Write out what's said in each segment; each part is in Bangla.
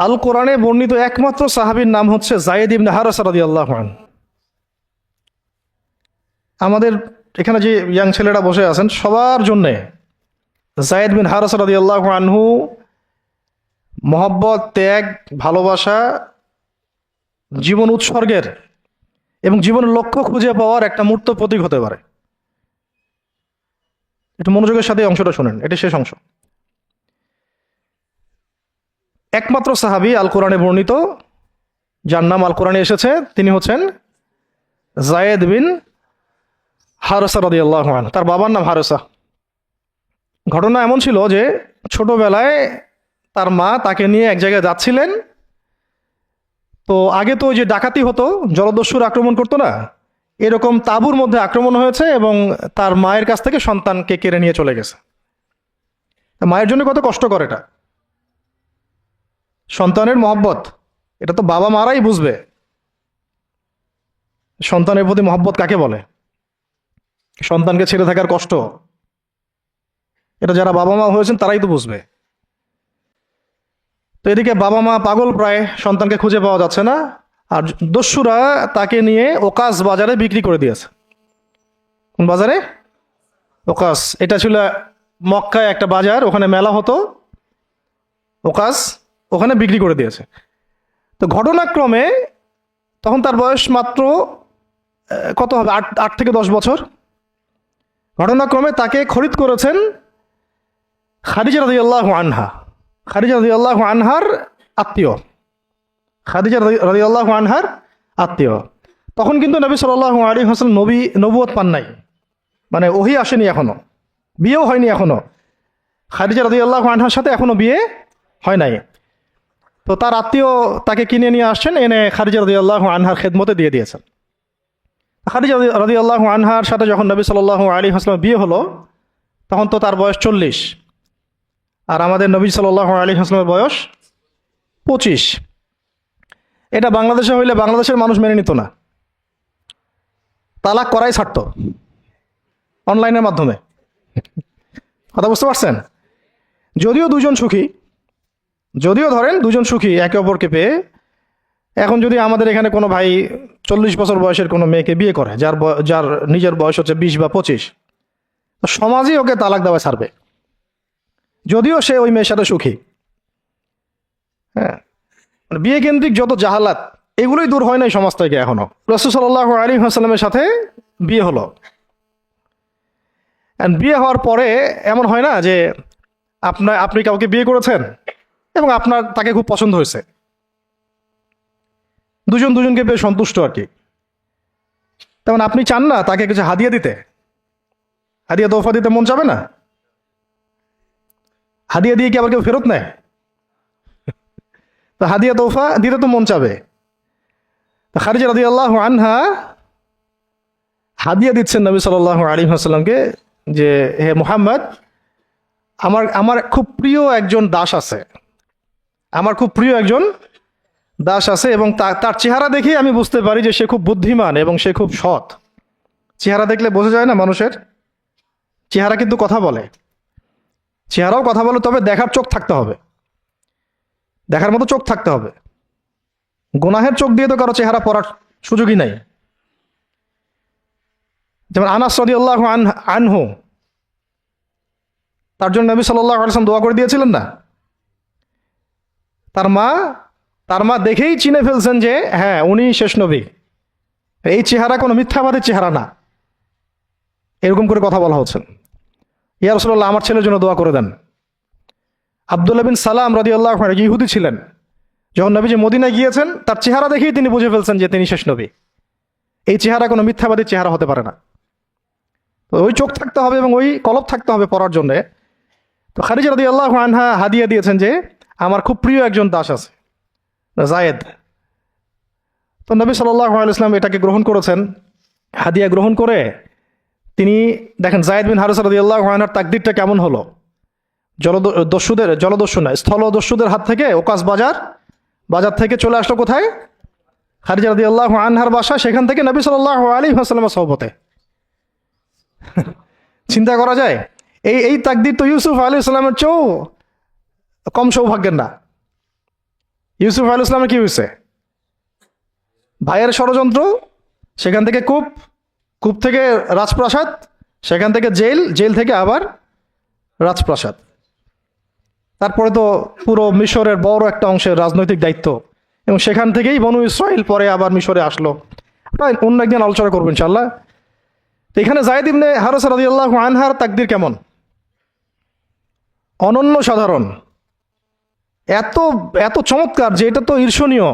আল কোরআনে বর্ণিত একমাত্র সাহাবীর নাম হচ্ছে যায়েদ ইবনে হারেসা রাদিয়াল্লাহু আনহু। আমাদের এখানে যে ইয়াং ছেলেরা বসে আছেন সবার জন্যে যায়েদ বিন হারেসা রাদিয়াল্লাহু আনহু মহব্বত, ত্যাগ, ভালোবাসা, জীবন উৎসর্গের এবং জীবনের লক্ষ্য খুঁজে পাওয়ার একটা মূর্ত প্রতীক হতে পারে। একটু মনোযোগের সাথে অংশটা শোনেন, এটা শেষ অংশ। একমাত্র সাহাবী আল কোরআনে বর্ণিত যার নাম আল কোরআনে এসেছে তিনি হচ্ছেন যায়েদ বিন হারেসা রাদিয়াল্লাহু আনহু। তার বাবার নাম হারেসা। ঘটনা এমন ছিল যে ছোটবেলায় তার মা তাকে নিয়ে এক জায়গায় যাচ্ছিলেন। তো আগে তো ওই যে ডাকাতি হতো, জলদস্যুর আক্রমণ করতো না, এরকম তাঁবুর মধ্যে আক্রমণ হয়েছে এবং তার মায়ের কাছ থেকে সন্তানকে কেড়ে নিয়ে চলে গেছে। মায়ের জন্য কত কষ্টকর এটা। সন্তানের মহব্বত, এটা তো বাবা মারাই বুঝবে সন্তানের প্রতি মহব্বত কাকে বলে, সন্তানকে ছেড়ে থাকার কষ্ট, এটা যারা বাবা মা হয়েছেন তারাই তো বুঝবে। তো এদিকে বাবা মা পাগল প্রায়, সন্তানকে খুঁজে পাওয়া যাচ্ছে না, আর দস্যুরা তাকে নিয়ে ওকাস বাজারে বিক্রি করে দিয়েছে। কোন বাজারে? ওকাস। এটা ছিল মক্কায় একটা বাজার, ওখানে মেলা হতো, ওকাস, ওখানে বিক্রি করে দিয়েছে। তো ঘটনাক্রমে তখন তার বয়স মাত্র কত হবে, 8 থেকে 10 বছর। ঘটনাক্রমে তাকে খরিদ করেছেন খাদিজা রাদিয়াল্লাহু আনহা। খাদিজা রাদিয়াল্লাহু আনহার আত্মীয়, খাদিজা রাদিয়াল্লাহু আনহার আত্মীয়। তখন কিন্তু নবী সাল্লাল্লাহু আলাইহি ওয়াসাল্লাম নবুয়ত পান নাই, মানে ওহী আসেনি এখনো, বিয়েও হয়নি এখনো। খাদিজা রাদিয়াল্লাহু আনহার সাথে এখনো বিয়ে হয় নাই। তো তার আত্মীয় তাকে কিনে নিয়ে আসছেন, এনে খাদিজা রাদিয়াল্লাহু আনহার খেদমতে দিয়ে দিয়েছেন। খাদিজা রাদিয়াল্লাহু আনহার সাথে যখন নবী সাল্লাল্লাহু আলাইহি ওয়াসাল্লাম বিয়ে হলো তখন তো তার বয়স 40, আর আমাদের নবী সাল্লাল্লাহু আলাইহি ওয়াসাল্লামের বয়স 25। এটা বাংলাদেশে হইলে বাংলাদেশের মানুষ মেনে নিত না, তালাক করাই ছাড়তো অনলাইনের মাধ্যমে। কথা বুঝতে পারছেন? যদিও দুজন সুখী, যদিও ধরেন দুজন সুখী একে অপরকে পেয়ে। এখন যদি আমাদের এখানে কোনো ভাই 40 বছর বয়সের কোনো মেয়েকে বিয়ে করে, যার নিজের বয়স হচ্ছে 20 বা 25, তো সমাজই ওকে তালাক দেওয়া ছাড়বে, যদিও সে ওই মেয়ের সাথে সুখী। হ্যাঁ, মানে বিয়ে কেন্দ্রিক যত জাহালাত এগুলোই দূর হয় নাই সমাজ থেকে এখনো। রাসূল সাল্লাল্লাহু আলাইহি ওয়াসাল্লামের সাথে বিয়ে হলো, বিয়ে হওয়ার পরে এমন হয় না যে আপনি কাউকে বিয়ে করেছেন এবং তাকে খুব পছন্দ হয়েছে, দুজন দুজনকে পেয়ে সন্তুষ্ট আর কি। তেমন আপনি চান না তাকে কিছু হাদিয়া দিতে, হাদিয়া তোফা দিতে মন চাবে না? হাদিয়া দিয়ে কি আবার কেউ ফেরত নেয়? তো হাদিয়া তোফা দিতে তো মন চাবে। খাদিজা রাদিয়াল্লাহু আনহা হাদিয়া দিচ্ছেন নবী সাল্লাল্লাহু আলাইহি ওয়াসাল্লামকে যে, হে মুহাম্মদ, আমার খুব প্রিয় একজন দাস আছে, আমার খুব প্রিয় একজন দাস আছে, এবং তার চেহারা দেখে আমি বুঝতে পারি যে সে খুব বুদ্ধিমান এবং সে খুব সৎ। চেহারা দেখলে বোঝা যায় না মানুষের? চেহারা কিন্তু কথা বলে, চেহারাও কথা বলে, তবে দেখার চোখ থাকতে হবে, দেখার মতো চোখ থাকতে হবে। গুনাহের চোখ দিয়ে তো কারো চেহারা পড়ার সুযোগই নাই। যেমন আনাস রাদিয়াল্লাহু আনহু, তার জন্য নবী সাল্লাল্লাহু আলাইহি ওয়াসাল্লাম দোয়া করে দিয়েছিলেন না? তার মা দেখেই চিনে ফেলছেন যে হ্যাঁ উনি শেষ নবী, এই চেহারা কোনো মিথ্যাবাদীর চেহারা না। এরকম করে কথা বলা হচ্ছে, ইয়া রাসূলুল্লাহ আমার ছেলের জন্য দোয়া করে দেন। আব্দুল্লাহ বিন সালাম রাদিয়াল্লাহু আনহু ইহুদি ছিলেন, যখন নবীজি মদিনায় গিয়েছেন তার চেহারা দেখেই তিনি বুঝে ফেলছেন যে তিনি শেষ নবী। এই চেহারা কোনো মিথ্যাবাদীর চেহারা হতে পারে না। তো ওই চোখ থাকতে হবে এবং ওই কলব থাকতে হবে পড়ার জন্যে। তো খাদিজা রাদিয়াল্লাহু আনহা হাদিয়া দিয়েছেন যে আমার খুব প্রিয় একজন দাস আছে, যায়েদ। তো নবী সাল্লাল্লাহু আলাইহি ওয়াসাল্লাম এটাকে গ্রহণ করেছেন। হাদিয়া গ্রহণ করে তিনি দেখেন যায়েদ বিন হারেসা রাদিয়াল্লাহু আনহুর তাকদীরটা কেমন হলো। স্থলদস্যুদের হাত থেকে ওকাস বাজার থেকে চলে আসলো কোথায়? খাদিজা রাদিয়াল্লাহু আনহার বাসা, সেখান থেকে নবী সাল্লাল্লাহু আলাইহি ওয়াসাল্লামের সোহবতে। চিন্তা করা যায়? এই তাকদীর তো ইউসুফ আলাইহিস সালামের চেয়েও কম সৌভাগ্যের না। ইউসুফ আলাইহিস সালামের কি হয়েছে? ভাইয়ের ষড়যন্ত্র, সেখান থেকে কূপ, কূপ থেকে রাজপ্রাসাদ, সেখান থেকে জেল, জেল থেকে আবার রাজপ্রাসাদ। তারপরে তো পুরো মিশরের বড় একটা অংশের রাজনৈতিক দায়িত্ব, এবং সেখান থেকেই বনু ইসরাইল পরে আবার মিশরে আসলো। প্রায় অন্য একদিন আলোচনা করবো ইনশাল্লাহ। তো এখানে যায়েদ ইবনে হারেসা রাদিয়াল্লাহু আনহার তাকদীর কেমন? অনন্য সাধারণ, এত এত চমৎকার যে এটা তো ঈর্ষণীয়।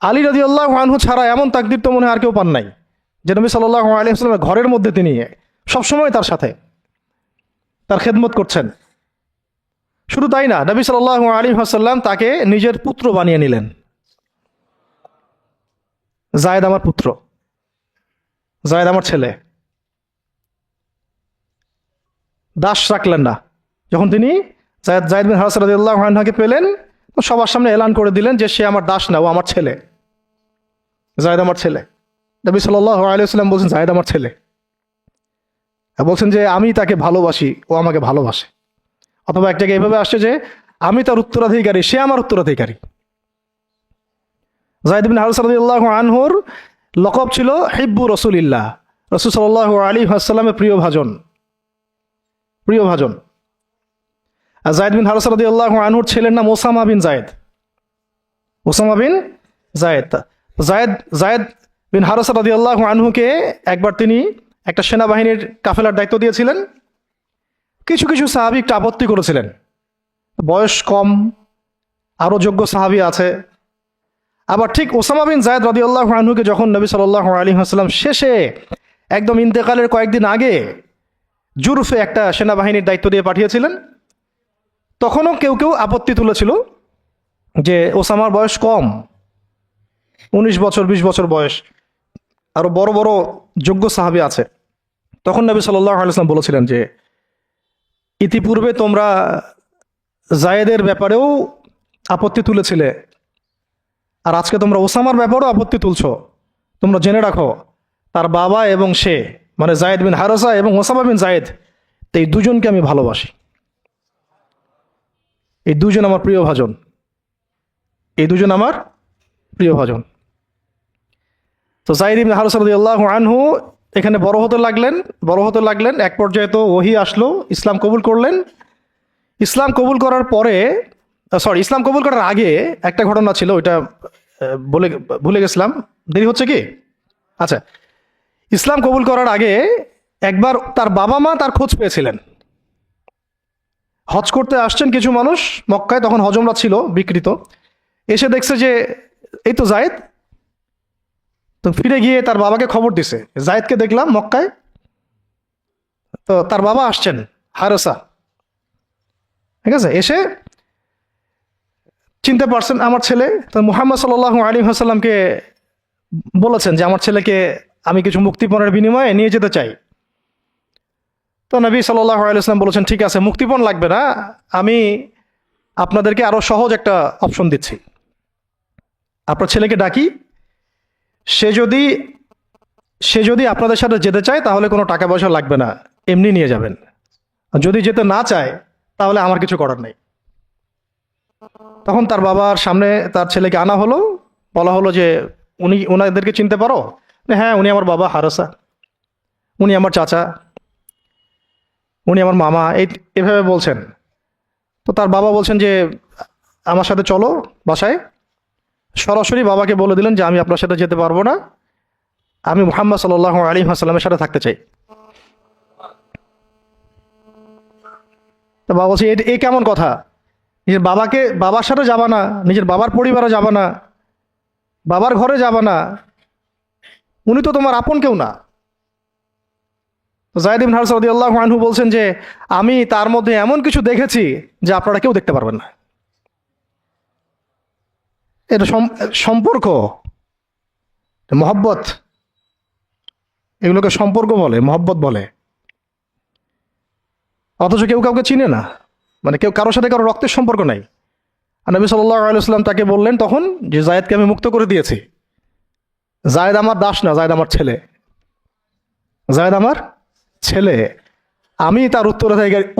আলী রাদিয়াল্লাহু আনহু ছাড়া এমন তাকদীর তো মনে হয় আর কেউ পান নাই, যে নবী সাল্লাল্লাহু আলাইহি ওয়াসাল্লামের ঘরের মধ্যে তিনি সবসময় তার সাথে তার খেদমত করছেন। শুধু তাই না, নবী সাল্লাল্লাহু আলাইহি ওয়াসাল্লাম তাকে নিজের পুত্র বানিয়ে নিলেন। যায়েদ আমার পুত্র, যায়েদ আমার ছেলে। দাস রাখলেন না। যখন তিনি যায়েদ বিন হারেসা রাদিয়াল্লাহু আনহুকে পেলেন, তো সবার সামনে এলান করে দিলেন যে সে আমার দাস না, ও আমার ছেলে, যায়েদ আমার ছেলে। নবী সাল্লাল্লাহু আলাইহি ওয়াসাল্লাম বলছেন যায়েদ আমার ছেলে, বলছেন যে আমি তাকে ভালোবাসি, ও আমাকে ভালোবাসে। অথবা একটা এভাবে আসছে যে আমি তার উত্তরাধিকারী, সে আমার উত্তরাধিকারী। যায়েদ বিন হারেসা রাদিয়াল্লাহু আনহুর লকব ছিল হিব্বু রাসূলিল্লাহ, রাসূল সাল্লাল্লাহু আলাইহি ওয়াসাল্লামের প্রিয় ভাজন, প্রিয় ভাজন। আর যায়েদ বিন হারেসা রাদিয়াল্লাহু আনহুর ছেলের নাম Osama bin Zaid, Osama bin Zaid. Zaid Zaid bin Haritha রাদিয়াল্লাহু আনহুকে একবার তিনি একটা সেনাবাহিনীর কাফেলার দায়িত্ব দিয়েছিলেন। কিছু কিছু সাহাবী একটু আপত্তি করেছিলেন, বয়স কম, আরও যোগ্য সাহাবী আছে। আবার ঠিক ওসামা বিন যায়েদ রাদিয়াল্লাহু আনহুকে যখন নবী সাল্লাল্লাহু আলাইহি ওয়াসাল্লাম শেষে একদম ইন্তেকালের কয়েকদিন আগে জুরফে একটা সেনাবাহিনীর দায়িত্ব দিয়ে পাঠিয়েছিলেন, তখনও কেউ কেউ আপত্তি তুলেছিল যে ওসামার বয়স কম, 19 বছর 20 বছর বয়স, আরো বড় বড় যোগ্য সাহাবী আছে। তখন নবী সাল্লাল্লাহু আলাইহি ওয়াসাল্লাম বলেছিলেন যে ইতিপূর্বে তোমরা যায়েদের ব্যাপারেও আপত্তি তুলেছিলে, আর আজকে তোমরা ওসামার ব্যাপারেও আপত্তি তুলছো। তোমরা জেনে রাখো, তার বাবা এবং সে, মানে যায়েদ বিন হারেসা এবং ওসামা বিন যায়েদ, এই দুজনকে আমি ভালোবাসি। এই দুজন আমার প্রিয় ভাজন, এই দুজন আমার প্রিয় ভাজন। তো যায়েদ ইবনে হারেসা রাদিয়াল্লাহু আনহু এখানে বড় হতে লাগলেন। এক পর্যায়ে তো ওহী আসলো, ইসলাম কবুল করলেন। ইসলাম কবুল করার পরে, ইসলাম কবুল করার আগে একটা ঘটনা ছিল, ওইটা ভুলে গেছিলাম, দেরি হচ্ছে কি? আচ্ছা, ইসলাম কবুল করার আগে একবার তার বাবা মা তার খোঁজ পেয়েছিলেন। হজ করতে আসছেন কিছু মানুষ মক্কায়, তখন হজমরা ছিল বিকৃত, এসে দেখছে যে এই তো যায়েদ। তো ফিরে গিয়ে তার বাবাকে খবর দিছে, যায়েদকে দেখলাম মক্কায়। তো তার বাবা আসছেন হারেসা, ঠিক আছে, এসে চিনতে পারছেন আমার ছেলে। তো মুহাম্মদ সাল্লাল্লাহু আলাইহি ওয়াসাল্লামকে বলেছেন যে আমার ছেলেকে আমি কিছু মুক্তিপণের বিনিময়ে নিয়ে যেতে চাই। তো নবী সাল্লাল্লাহু আলাইহি ওয়াসাল্লাম বলেছেন ঠিক আছে, মুক্তিপণ লাগবে না, আমি আপনাদেরকে আরো সহজ একটা অপশন দিচ্ছি। আপনার ছেলেকে ডাকি, সে যদি আপনাদের সাথে যেতে চায় তাহলে কোনো টাকা পয়সা লাগবে না, এমনি নিয়ে যাবেন। যদি যেতে না চায় তাহলে আমার কিছু করার নেই। তখন তার বাবার সামনে তার ছেলেকে আনা হলো, বলা হলো যে ওনাদেরকে চিনতে পারো? হ্যাঁ, উনি আমার বাবা হারেসা, উনি আমার চাচা, উনি আমার মামা, এভাবে বলছেন। তো তার বাবা বলছেন যে আমার সাথে চলো বাসায়। সরাসরি বাবাকে বলে দিলেন যে আমি আপনার সাথে যেতে পারবো না, আমি মুহাম্মদ সাল্লাল্লাহু আলাইহি ওয়াসাল্লামের সাথে থাকতে চাই। তো বাবা বলছে এ কেমন কথা? নিজের বাবার সাথে যাবা না, নিজের বাবার পরিবারে যাবা না, বাবার ঘরে যাবা না, উনি তো তোমার আপন কেউ না। যায়েদ ইবনে হারেসা রাদিয়াল্লাহু আনহু বলছেন যে আমি তার মধ্যে এমন কিছু দেখেছি যে আপনারা কেউ দেখতে পারবেন না। এটা সম্পর্ক, মহব্বত, এগুলোকে সম্পর্ক বলে, মহব্বত বলে। অথচ কেউ কাউকে চিনে না, মানে কেউ কারোর সাথে কারো রক্তের সম্পর্ক নাই। আর নবী সাল্লাল্লাহু আলাইহি ওয়াসাল্লাম তাকে বললেন তখন যে যায়েদকে আমি মুক্ত করে দিয়েছি, যায়েদ আমার দাস না, যায়েদ আমার ছেলে, যায়েদ আমার ছেলে, আমি তার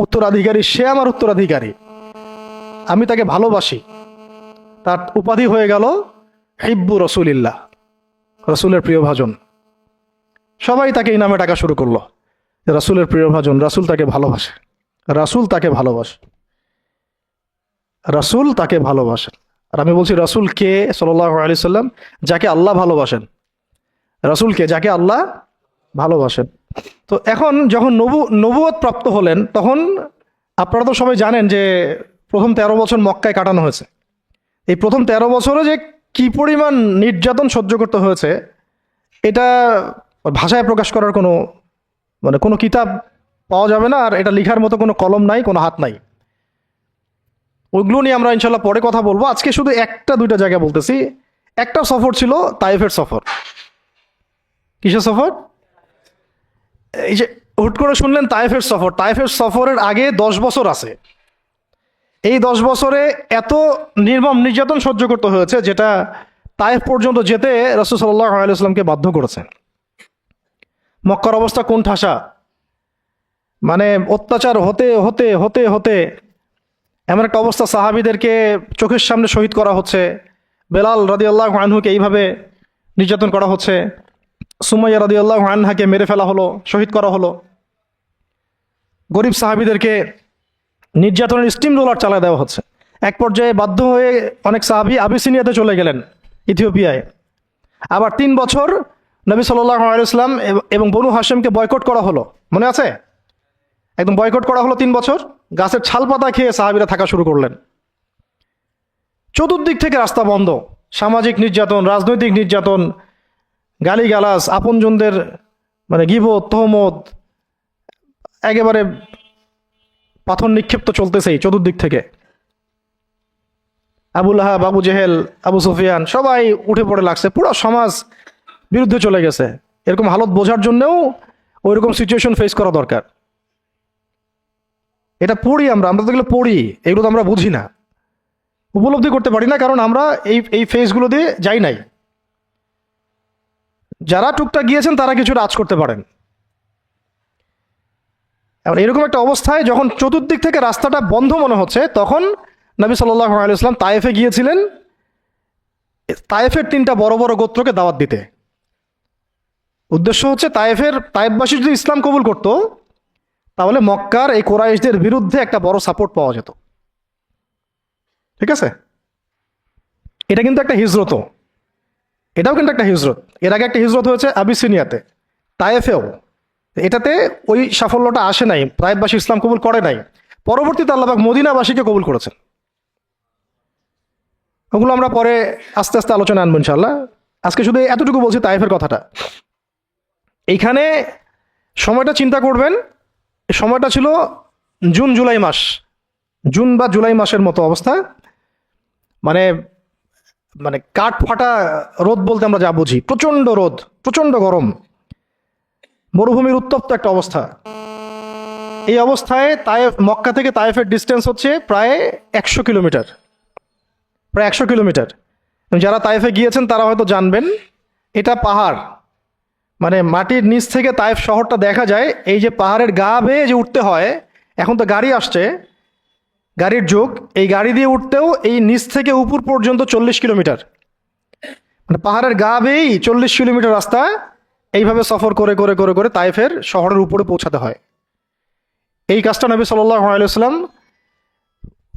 উত্তরাধিকারী, সে আমার উত্তরাধিকারী, আমি তাকে ভালোবাসি। তার উপাধি হয়ে গেল হিব্বু রসুলিল্লাহ, রসুলের প্রিয় ভাজন। সবাই তাকে এই নামে ডাকা শুরু করলো, রাসূলের প্রিয় ভাজন, রাসূল তাকে ভালোবাসে, রাসূল তাকে ভালোবাসে, রাসূল তাকে ভালোবাসেন। আর আমি বলছি রাসূল কে? সাল্লাল্লাহু আলাইহি সাল্লাম, যাকে আল্লাহ ভালোবাসেন। রাসূল কে? যাকে আল্লাহ ভালোবাসেন। তো এখন যখন নবুয়ত প্রাপ্ত হলেন, তখন আপনারা তো সবাই জানেন যে প্রথম 13 বছর মক্কায় কাটানো হয়েছে। এই প্রথম 13 বছরে যে কি পরিমাণ নির্যাতন সহ্য করতে হয়েছে, এটা ভাষায় প্রকাশ করার কোনো কিতাব পাওয়া যাবে না। আর এটা লেখার মতো কোনো কলম নাই, কোনো হাত নাই। ওইগুলো নিয়ে আমরা ইনশাল্লাহ পরে কথা বলবো। আজকে শুধু একটা দুইটা জায়গা বলতেছি। একটা সফর ছিল তায়েফের সফর। কিসের সফর? এই যে হুট করে শুনলেন তায়েফের সফর। তায়েফের সফরের আগে 10 বছর আছে। এই 10 বছরে এত নির্মম নির্যাতন সহ্য করতে হয়েছে, যেটা তায়েফ পর্যন্ত যেতে রাসূল সাল্লাল্লাহু আলাইহি ওয়াসাল্লামকে বাধ্য করেছে। মক্কার অবস্থা কোন ঠাসা, মানে অত্যাচার হতে হতে হতে হতে এমন একটা অবস্থা, সাহাবীদেরকে চোখের সামনে শহীদ করা হচ্ছে। বেলাল রাদিয়াল্লাহু আনহুকে এইভাবে নির্যাতন করা হচ্ছে। সুমাইয়া রাদিয়াল্লাহু আনহাকে মেরে ফেলা হলো, শহীদ করা হলো। গরিব সাহাবীদেরকে নির্যাতনের স্টিম রোলার চালা দেওয়া হচ্ছে। এক পর্যায়ে বাধ্য হয়ে অনেক সাহাবী আবিসিনিয়াতে চলে গেলেন, ইথিওপিয়ায়। আবার 3 বছর নবী সাল্লাল্লাহু আলাইহি ওয়াসাল্লাম এবং বনু হাশেমকে বয়কট করা হলো, মনে আছে? একদম বয়কট করা হলো 3 বছর। গাছের ছাল পাতা খেয়ে সাহাবীরা থাকা শুরু করলেন। চতুর্দিক থেকে রাস্তা বন্ধ, সামাজিক নির্যাতন, রাজনৈতিক নির্যাতন, গালিগালাজ, আপনজনদের গীবত, তহমত, একেবারে পাথর নিক্ষিপ্ত চলতেছেই চতুর্দিক থেকে। আবু লাহাব, আবু জেহেল, আবু সুফিয়ান সবাই উঠে পড়ে লাগছে, পুরো সমাজ বিরুদ্ধে চলে গেছে। এরকম হালত বোঝার জন্যও ওইরকম সিচুয়েশন ফেস করা দরকার। এটা পড়ি আমরা তো এগুলো পড়ি, এগুলো তো আমরা বুঝি না, উপলব্ধি করতে পারি না, কারণ আমরা এই ফেজগুলো দিয়ে যাই নাই। যারা টুকটাক গিয়েছেন তারা কিছুটা আঁচ করতে পারেন। এরকম একটা অবস্থায় যখন চতুর্দিক থেকে রাস্তাটা বন্ধ মনে হচ্ছে, তখন নবী সাল্লাল্লাহু আলাইহি ওয়াসাল্লাম তায়েফে গিয়েছিলেন, তায়েফের 3টা বড় বড় গোত্রকে দাওয়াত দিতে। উদ্দেশ্য হচ্ছে তায়েফবাসী যদি ইসলাম কবুল করত, তাহলে মক্কার এই কুরাইশদের বিরুদ্ধে একটা বড় সাপোর্ট পাওয়া যেত। ঠিক আছে? এটা কিন্তু একটা হিজরতও, এটাও কিন্তু একটা হিজরত। এর আগে একটা হিজরত হয়েছে আবিসিনিয়াতে, তায়েফেও। এটাতে ওই সাফল্যটা আসে নাই, তায়েফবাসী ইসলাম কবুল করে নাই। পরবর্তীতে আল্লাহ পাক মদিনাবাসীকে কবুল করেছেন। ওগুলো আমরা পরে আস্তে আস্তে আলোচনা আনবো ইনশাল্লাহ। আজকে শুধু এতটুকু বলছি তায়েফের কথাটা। এইখানে সময়টা চিন্তা করবেন, সময়টা ছিল জুন জুলাই মাস, জুন বা জুলাই মাসের মতো অবস্থা। মানে কাঠ ফাটা রোদ বলতে আমরা যা বুঝি, প্রচণ্ড রোদ, প্রচণ্ড গরম, মরুভূমির উত্তপ্ত একটা অবস্থা। এই অবস্থায় মক্কা থেকে তায়েফের ডিস্টেন্স হচ্ছে প্রায় 100 কিলোমিটার, প্রায় 100 কিলোমিটার। যারা তায়েফে গিয়েছেন তারা হয়তো জানবেন, এটা পাহাড়, মাটির নিচ থেকে তায়েফ শহরটা দেখা যায়। এই যে পাহাড়ের গা বেয়ে যে উঠতে হয়, এখন তো গাড়ি আসছে, গাড়ির যুগ, এই গাড়ি দিয়ে উঠতেও এই নিচ থেকে উপর পর্যন্ত 40 কিলোমিটার, পাহাড়ের গা বেয়েই 40 কিলোমিটার রাস্তা এইভাবে সফর করে করে করে করে তায়েফের শহরের উপরে পৌঁছাতে হয়। এই কাজটা নবী সাল্লাল্লাহু আলাইহি ওয়াসাল্লাম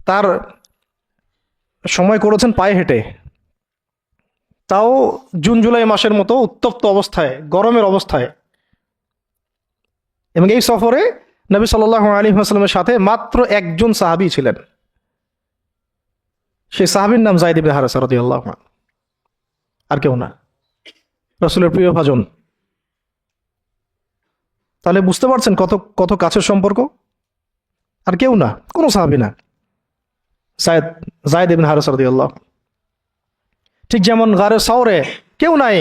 তার সময় করেছেন পায়ে হেঁটে, তাও জুন জুলাই মাসের মতো উত্তপ্ত অবস্থায়, গরমের অবস্থায়। এবং এই সফরে নবী সাল্লাল্লাহু আলাইহি ওয়াসাল্লামের সাথে মাত্র একজন সাহাবী ছিলেন। সেই সাহাবীর নাম যায়েদ ইবনে হারেসা রাদিয়াল্লাহু আনহু, আর কেউ না, রাসূলের প্রিয় ভাজন। তাহলে বুঝতে পারছেন কত কত কাছের সম্পর্ক। আর কেউ না, কোনো সাহাবী না, যায়েদ ইবনে হারেসা রাদিয়াল্লাহু। ঠিক যেমন গারে সাওরে কেউ নাই,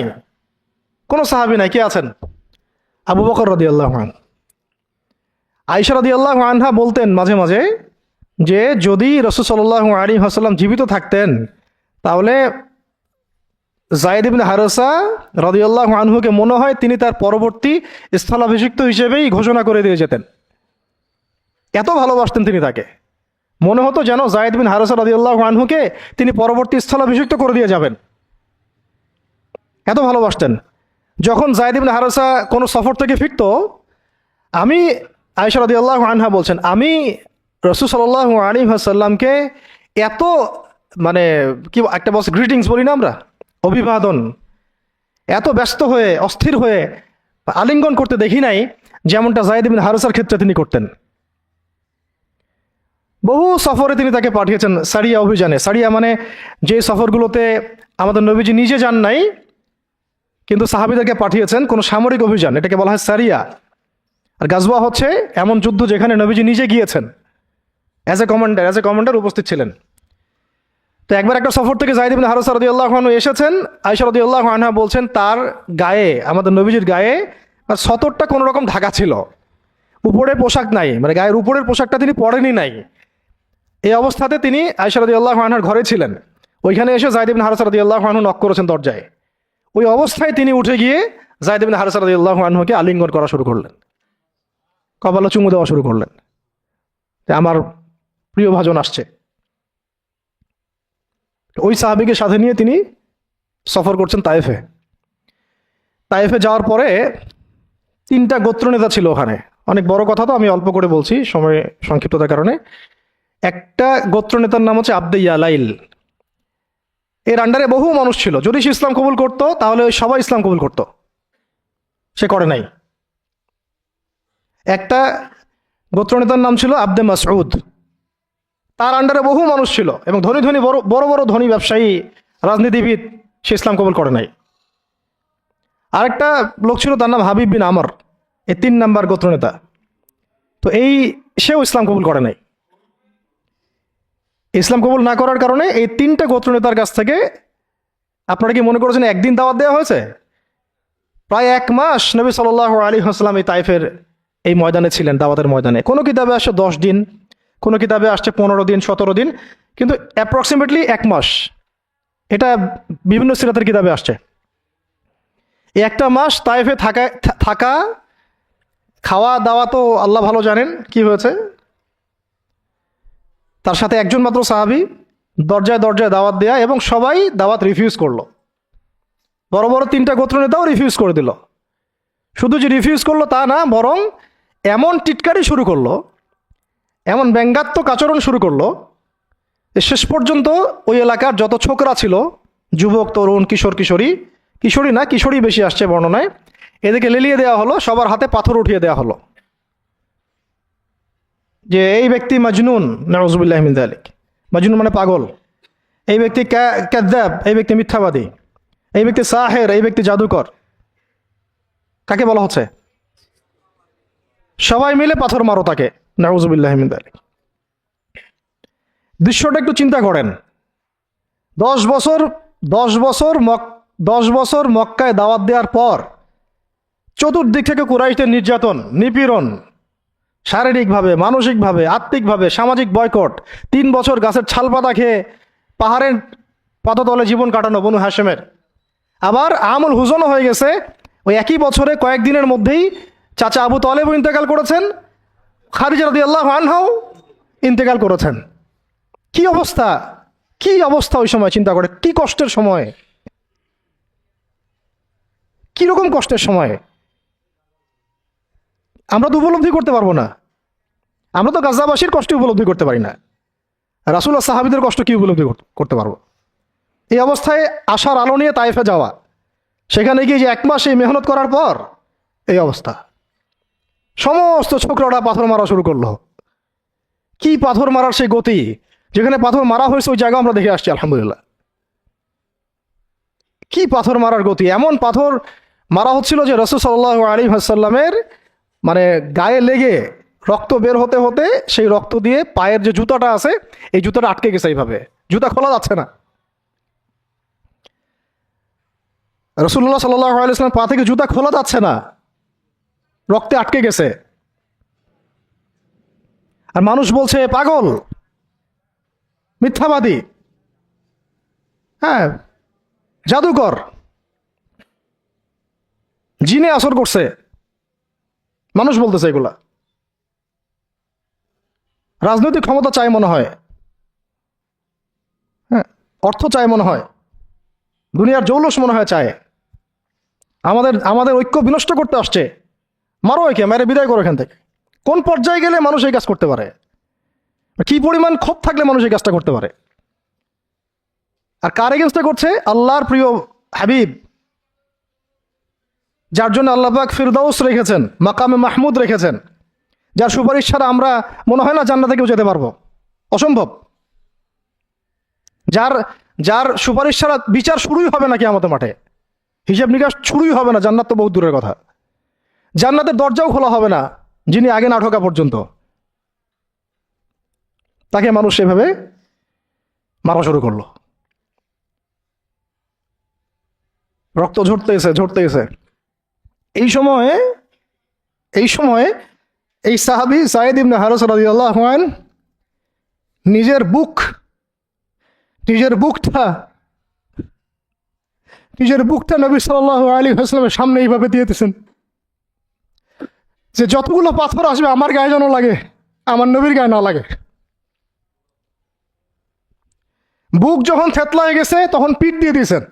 কোনো সাহাবী নাই, কে আছেন? আবু বকর রাদিয়াল্লাহু আনহু। আয়েশা রাদিয়াল্লাহু আনহা বলতেন মাঝে মাঝে যে যদি রাসূল সাল্লাল্লাহু আলাইহি ওয়াসাল্লাম জীবিত থাকতেন, তাহলে যায়েদ ইবনে হারেসা রাদিয়াল্লাহু আনহুকে মনে হয় তিনি তার পরবর্তী স্থলাভিষিক্ত হিসেবেই ঘোষণা করে দিয়ে যেতেন। এত ভালোবাসতেন তিনি তাকে, মনে হতো যেন যায়েদ বিন হারেসা রাদিয়াল্লাহু আনহুকে তিনি পরবর্তী স্থলাভিষিক্ত করে দিয়ে যাবেন, এত ভালোবাসতেন। যখন যায়েদ বিন হারেসা কোনো সফর থেকে ফিরত, আমি, আয়েশা রাদিয়াল্লাহু আনহা বলছেন, আমি রাসূল সাল্লাল্লাহু আলাইহি ওয়াসাল্লামকে এত, মানে কি একটা বস গ্রিটিংস বলি না আমরা, অভিবাদন, এত ব্যস্ত হয়ে অস্থির হয়ে আলিঙ্গন করতে দেখি নাই যেমনটা যায়েদ বিন হারেসার ক্ষেত্রে তিনি করতেন। বহু সফরে তিনি তাকে পাঠিয়েছেন, সারিয়া অভিযানে। সারিয়া মানে যে সফরগুলোতে আমাদের নবীজি নিজে যান নাই, কিন্তু সাহাবীদেরকে পাঠিয়েছেন কোনো সামরিক অভিযান, এটাকে বলা হয় সারিয়া। আর গাজওয়া হচ্ছে এমন যুদ্ধ যেখানে নবীজি নিজে গিয়েছেন, অ্যাজ এ কমান্ডার উপস্থিত ছিলেন। তো একবার একটা সফর থেকে যায়েদ ইবনে হারেসা রাদিয়াল্লাহু আনহু এসেছেন। আয়েশা রাদিয়াল্লাহু আনহা বলছেন তার গায়ে, আমাদের নবীজির গায়ে সতরটা কোনো রকম ঢাকা ছিল, উপরে পোশাক নাই, মানে গায়ের উপরের পোশাকটা তিনি পরেনি নাই। এই অবস্থাতে তিনি আয়েশা রাদিয়াল্লাহু আনহার ঘরে ছিলেন। ওইখানে এসে যায়েদ ইবনে হারেসা রাদিয়াল্লাহু আনহু নক করেছেন দরজায়। ওই অবস্থায় তিনি উঠে গিয়ে যায়েদ ইবনে হারেসা রাদিয়াল্লাহু আনহুকে আলিঙ্গন করা শুরু করলেন, কপালে চুমু দেওয়া শুরু করলেন যে আমার প্রিয় ভাজন আসছে। ওই সাহাবীকে সাথে নিয়ে তিনি সফর করছেন তায়েফে। তায়েফে যাওয়ার পরে 3টা গোত্রনেতা ছিল ওখানে। অনেক বড় কথা, তো আমি অল্প করে বলছি সময় সংক্ষিপ্ততার কারণে। একটা গোত্রনেতার নাম হচ্ছে আব্দে ইয়ালাইল। এর আন্ডারে বহু মানুষ ছিল। যদি সে ইসলাম কবুল করতো তাহলে ওই সবাই ইসলাম কবুল করতো, সে করে নাই। একটা গোত্রনেতার নাম ছিল আব্দে মাসউদ। তার আন্ডারে বহু মানুষ ছিল এবং ধনী ধনী বড় বড় ধনী ব্যবসায়ী, রাজনীতিবিদ, সে ইসলাম কবুল করে নাই। আরেকটা লোক ছিল, তার নাম হাবিব বিন আমর, এই 3 নাম্বার গোত্রনেতা। তো সেও ইসলাম কবুল করে নাই। ইসলাম কবুল না করার কারণে এই 3টা গোত্রনেতার কাছ থেকে, আপনারা কি মনে করেছেন একদিন দাওয়াত দেওয়া হয়েছে? প্রায় 1 মাস নবী সাল্লাল্লাহু আলাইহি ওয়াসাল্লাম এই তাইফের এই ময়দানে ছিলেন, দাওয়াতের ময়দানে। কোনো কিতাবে আসছে 10 দিন, কোনো কিতাবে আসছে 15 দিন, 17 দিন, কিন্তু অ্যাপ্রক্সিমেটলি 1 মাস, এটা বিভিন্ন সিরাতের কিতাবে আসছে। এই 1টা মাস তাইফে থাকা, খাওয়া দাওয়া তো আল্লাহ ভালো জানেন কি হয়েছে। তার সাথে একজন মাত্র সাহাবী, দরজায় দরজায় দাওয়াত দেয়া, এবং সবাই দাওয়াত রিফিউজ করলো। বড় বড় 3টা গোত্রনেতাও রিফিউজ করে দিল। শুধু যে রিফিউজ করলো তা না, বরং এমন টিটকারি শুরু করলো, এমন ব্যঙ্গাত্মক আচরণ শুরু করলো যে শেষ পর্যন্ত ওই এলাকার যত ছোকরা ছিল, যুবক, তরুণ, কিশোর, কিশোরী বেশি আসছে বর্ণনায়, এদেরকে লেলিয়ে দেওয়া হলো, সবার হাতে পাথর উঠিয়ে দেওয়া হলো যে এই ব্যক্তি মাজনুন, নাউযুবিল্লাহি মিন যালিক। মাজনুন মানে পাগল, এই ব্যক্তি কাযযাব, এই ব্যক্তি মিথ্যাবাদী, এই ব্যক্তি সাহের, এই ব্যক্তি জাদুকর। কাকে বলা হচ্ছে? সবাই মিলে পাথর মারো তাকে, নাউযুবিল্লাহি মিন যালিক। দৃশ্যটা একটু চিন্তা করেন। 10 বছর মক্কায় দাওয়াত দেওয়ার পর চতুর্দিক থেকে কুরাইশদের নির্যাতন, নিপীড়ন, শারীরিকভাবে, মানসিকভাবে, আত্মিকভাবে, সামাজিক বয়কট, 3 বছর গাছের ছালপাতা খেয়ে পাহাড়ের পাদতলে জীবন কাটানো বনু হাশেমের। আবার আমুল হুজনও হয়ে গেছে। ওই একই বছরে কয়েকদিনের মধ্যেই চাচা আবু তালেবও ইন্তেকাল করেছেন, খাদিজা রাদিয়াল্লাহু আনহাও ইন্তেকাল করেছেন। কি অবস্থা, কি অবস্থা ওই সময় চিন্তা করে, কি কষ্টের সময়, কিরকম কষ্টের সময় আমরা তো উপলব্ধি করতে পারবো না। আমরা তো গাজাবাসীর কষ্ট উপলব্ধি করতে পারি না, রাসূল আর সাহাবীদের কষ্ট কি উপলব্ধি করতে পারবো? এই অবস্থায় আশার আলো নিয়ে তায়েফে যাওয়া, সেখানে গিয়ে যে 1 মাস এই মেহনত করার পর এই অবস্থা, সমস্ত ছোকরারা পাথর মারা শুরু করলো। কি পাথর মারার সেই গতি, যেখানে পাথর মারা হয়েছে ওই জায়গা আমরা দেখে আসছি আলহামদুলিল্লাহ। কি পাথর মারার গতি, এমন পাথর মারা হচ্ছিল যে রাসূল সাল্লাল্লাহু আলাইহি ওয়াসাল্লামের মানে গায়ে লেগে রক্ত বের হতে হতে সেই রক্ত দিয়ে পায়ের যে জুতাটা আছে এই জুতাটা আটকে গেছে, এইভাবে জুতা খোলা যাচ্ছে না। রাসূলুল্লাহ সাল্লাল্লাহু আলাইহি ওয়াসাল্লাম পা থেকে জুতা খোলা যাচ্ছে না, রক্তে আটকে গেছে। আর মানুষ বলছে পাগল, মিথ্যাবাদী, হ্যাঁ, জাদুকর, জিনে আসর করছে, মানুষ বলতেছে এগুলা। রাজনৈতিক ক্ষমতা চায় মনে হয়, হ্যাঁ, অর্থ চায় মনে হয়, দুনিয়ার জৌলস মনে হয় চায়, আমাদের আমাদের ঐক্য বিনষ্ট করতে আসছে। মারো একে, মেরে বিদায় করো এখান থেকে। কোন পর্যায়ে গেলে মানুষ এই কাজ করতে পারে? কি পরিমাণ ক্ষোভ থাকলে মানুষ এই কাজটা করতে পারে? আর কার এগেনস্টে করছে? আল্লাহর প্রিয় হাবিব, যার জন্য আল্লাহ পাক ফিরদাউস রেখেছেন, মাকামে মাহমুদ রেখেছেন, যার সুপারিশ ছাড়া আমরা মনে হয় না জান্নাতে কেউ যেতে পারবো, অসম্ভব। যার যার সুপারিশ ছাড়া বিচার শুরুই হবে না কিয়ামতের মাঠে, হিসাব নিকাশ শুরুই হবে না, জান্নাত তো বহুত দূরের কথা। জান্নাতের দরজাও খোলা হবে না যিনি আগে না ঢোকা পর্যন্ত। তাকে মানুষ সেভাবে মারা শুরু করলো, রক্ত ঝরতেছে। এই সময়ে এই সাহাবী সাঈদ ইবনে হারেস রাদিয়াল্লাহু আনহু নিজের বুকটা নবী সাল্লাল্লাহু আলাইহি ওয়াসাল্লামের সামনে এইভাবে দিয়েছেন যে যতগুলো পাথর আসবে আমার গায়ে যেন লাগে, আমার নবীর গায়ে না লাগে। বুক যখন থেতলায় গেছে তখন পিঠ দিয়ে দিয়েছেন,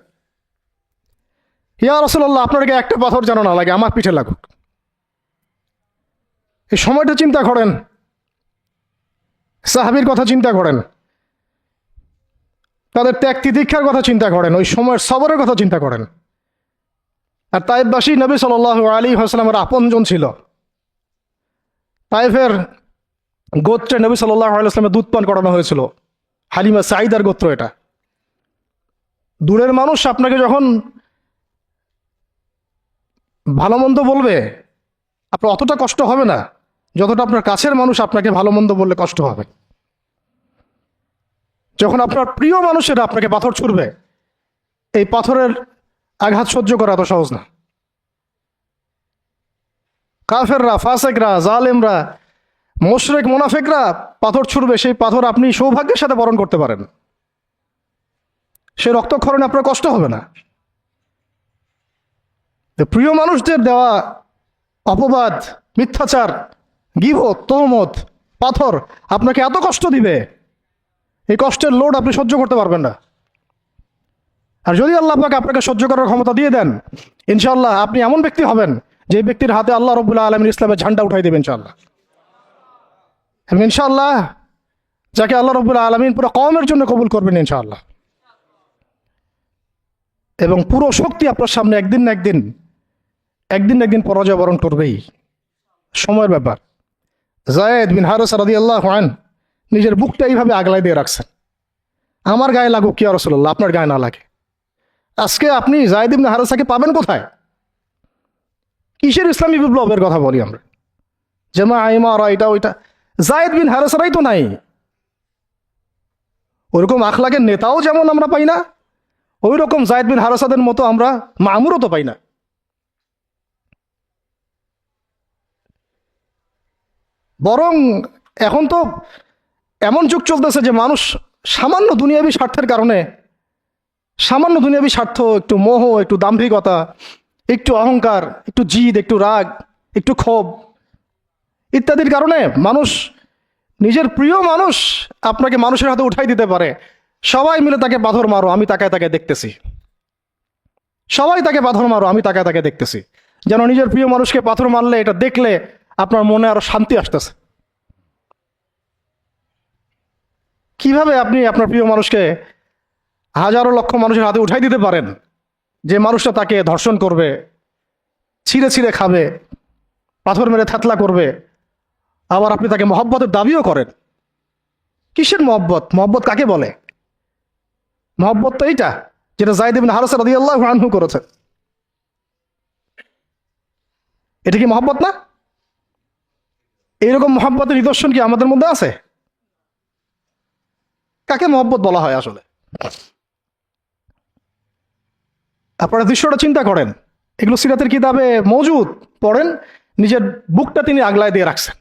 ইয়া রাসূলুল্লাহ আপনার গায়ে একটা পাথর যেন না লাগে, আমার পিঠে লাগুক। এই সময়টা চিন্তা করেন, সাহাবীর কথা চিন্তা করেন, তাদের ত্যাগ তিতিক্ষার কথা চিন্তা করেন, ওই সময়ের সবরের কথা চিন্তা করেন। আর তায়েফবাসী নবী সাল্লাল্লাহু আলাইহি ওয়াসাল্লামের আপনজন ছিল। তায়েফের গোত্রে নবী সাল্লাল্লাহু আলাইহি ওয়াসাল্লামের দুধ পান করানো হয়েছিল, হালিমা সাঈদার গোত্র এটা। দূরের মানুষ আপনাকে যখন ভালো মন্দ বলবে আপনার অতটা কষ্ট হবে না যতটা আপনার কাছের মানুষ আপনাকে ভালো মন্দ বললে কষ্ট হবে। যখন আপনার প্রিয় মানুষেরা আপনাকে পাথর ছুড়বে, এই পাথরের আঘাত সহ্য করা এত সহজ না। কাফেররা, ফাসেকরা, জালেমরা, মুশরিক মুনাফিকরা পাথর ছুড়বে, সেই পাথর আপনি সৌভাগ্যের সাথে বরণ করতে পারেন, সেই রক্তক্ষরণে আপনার কষ্ট হবে না। প্রিয় মানুষদের দেওয়া অপবাদ, মিথ্যাচার, গীবত, তহমত, পাথর আপনাকে এত কষ্ট দিবে, এই কষ্টের লোড আপনি সহ্য করতে পারবেন না। আর যদি আল্লাহ পাক আপনাকে সহ্য করার ক্ষমতা দিয়ে দেন, ইনশাআল্লাহ আপনি এমন ব্যক্তি হবেন যে ব্যক্তির হাতে আল্লাহ রাব্বুল আলামিন ইসলামের ঝান্ডা উঠাই দেবেন ইনশাআল্লাহ। এবং ইনশাআল্লাহ যাকে আল্লাহ রাব্বুল আলামিন পুরো কওমের জন্য কবুল করবেন ইনশাআল্লাহ। এবং পুরো শক্তি আপনার সামনে একদিন না একদিন পরাজয় বরণ করবেই, সময়ের ব্যাপার। যায়েদ বিন হারেস রাদিয়াল্লাহু আনহু নিজের বুকটা এইভাবে আগলায় দিয়ে রাখছেন, আমার গায়ে লাগুক কি ইয়া রাসূলুল্লাহ, আপনার গায়ে না লাগে। আজকে আপনি যায়েদ ইবনে হারেসাকে পাবেন কোথায়? কিসের ইসলামী বিপ্লবের কথা বলি আমরা? জামা ইমারা এটা ওইটা, যায়েদ বিন হারেসারাই তো নাই। ওইরকম আখলাকের নেতাও যেমন আমরা পাই না, ওই রকম যায়েদ বিন হারেসাদের মতো আমরা মামুরও তো পাই না। বরং এখন তো এমন যুগ চলতেছে যে মানুষ সামান্য দুনিয়াবী স্বার্থের কারণে, সামান্য দুনিয়াবী স্বার্থ, একটু মোহ, একটু দাম্ভিকতা, একটু অহংকার, একটু জিদ, একটু রাগ, একটু ক্ষোভ ইত্যাদির কারণে মানুষ, নিজের প্রিয় মানুষ আপনাকে মানুষের হাতে উঠাই দিতে পারে। সবাই মিলে তাকে পাথর মারো, আমি তাকায় দেখতেছি। সবাই তাকে পাথর মারো, আমি তাকায় দেখতেছি। যেন নিজের প্রিয় মানুষকে পাথর মারলে এটা দেখলে আপনার মনে আরো শান্তি আসতেছে। কিভাবে আপনি আপনার প্রিয় মানুষকে হাজারো লক্ষ মানুষের হাতে উঠাই দিতে পারেন, যে মানুষটা তাকে ধর্ষণ করবে, ছিঁড়ে খাবে, পাথর মেরে থাতলা করবে, আবার আপনি তাকে মহব্বতের দাবিও করেন? কিসের মহব্বত? মহব্বত কাকে বলে? মহব্বত তো এইটা যেটা যায়েদ ইবনে হারেসা রাদিয়াল্লাহু আনহু করেছেন। এটা কি মহব্বত না? এইরকম মহব্বতের নিদর্শন কি আমাদের মধ্যে আছে? কাকে মহব্বত বলা হয় আসলে? আপনারা দৃশ্যটা চিন্তা করেন, এগুলো সিরাতের কিতাবে মওজুদ, পড়েন। নিজের বুকটা তিনি আগলায় দিয়ে রাখছেন।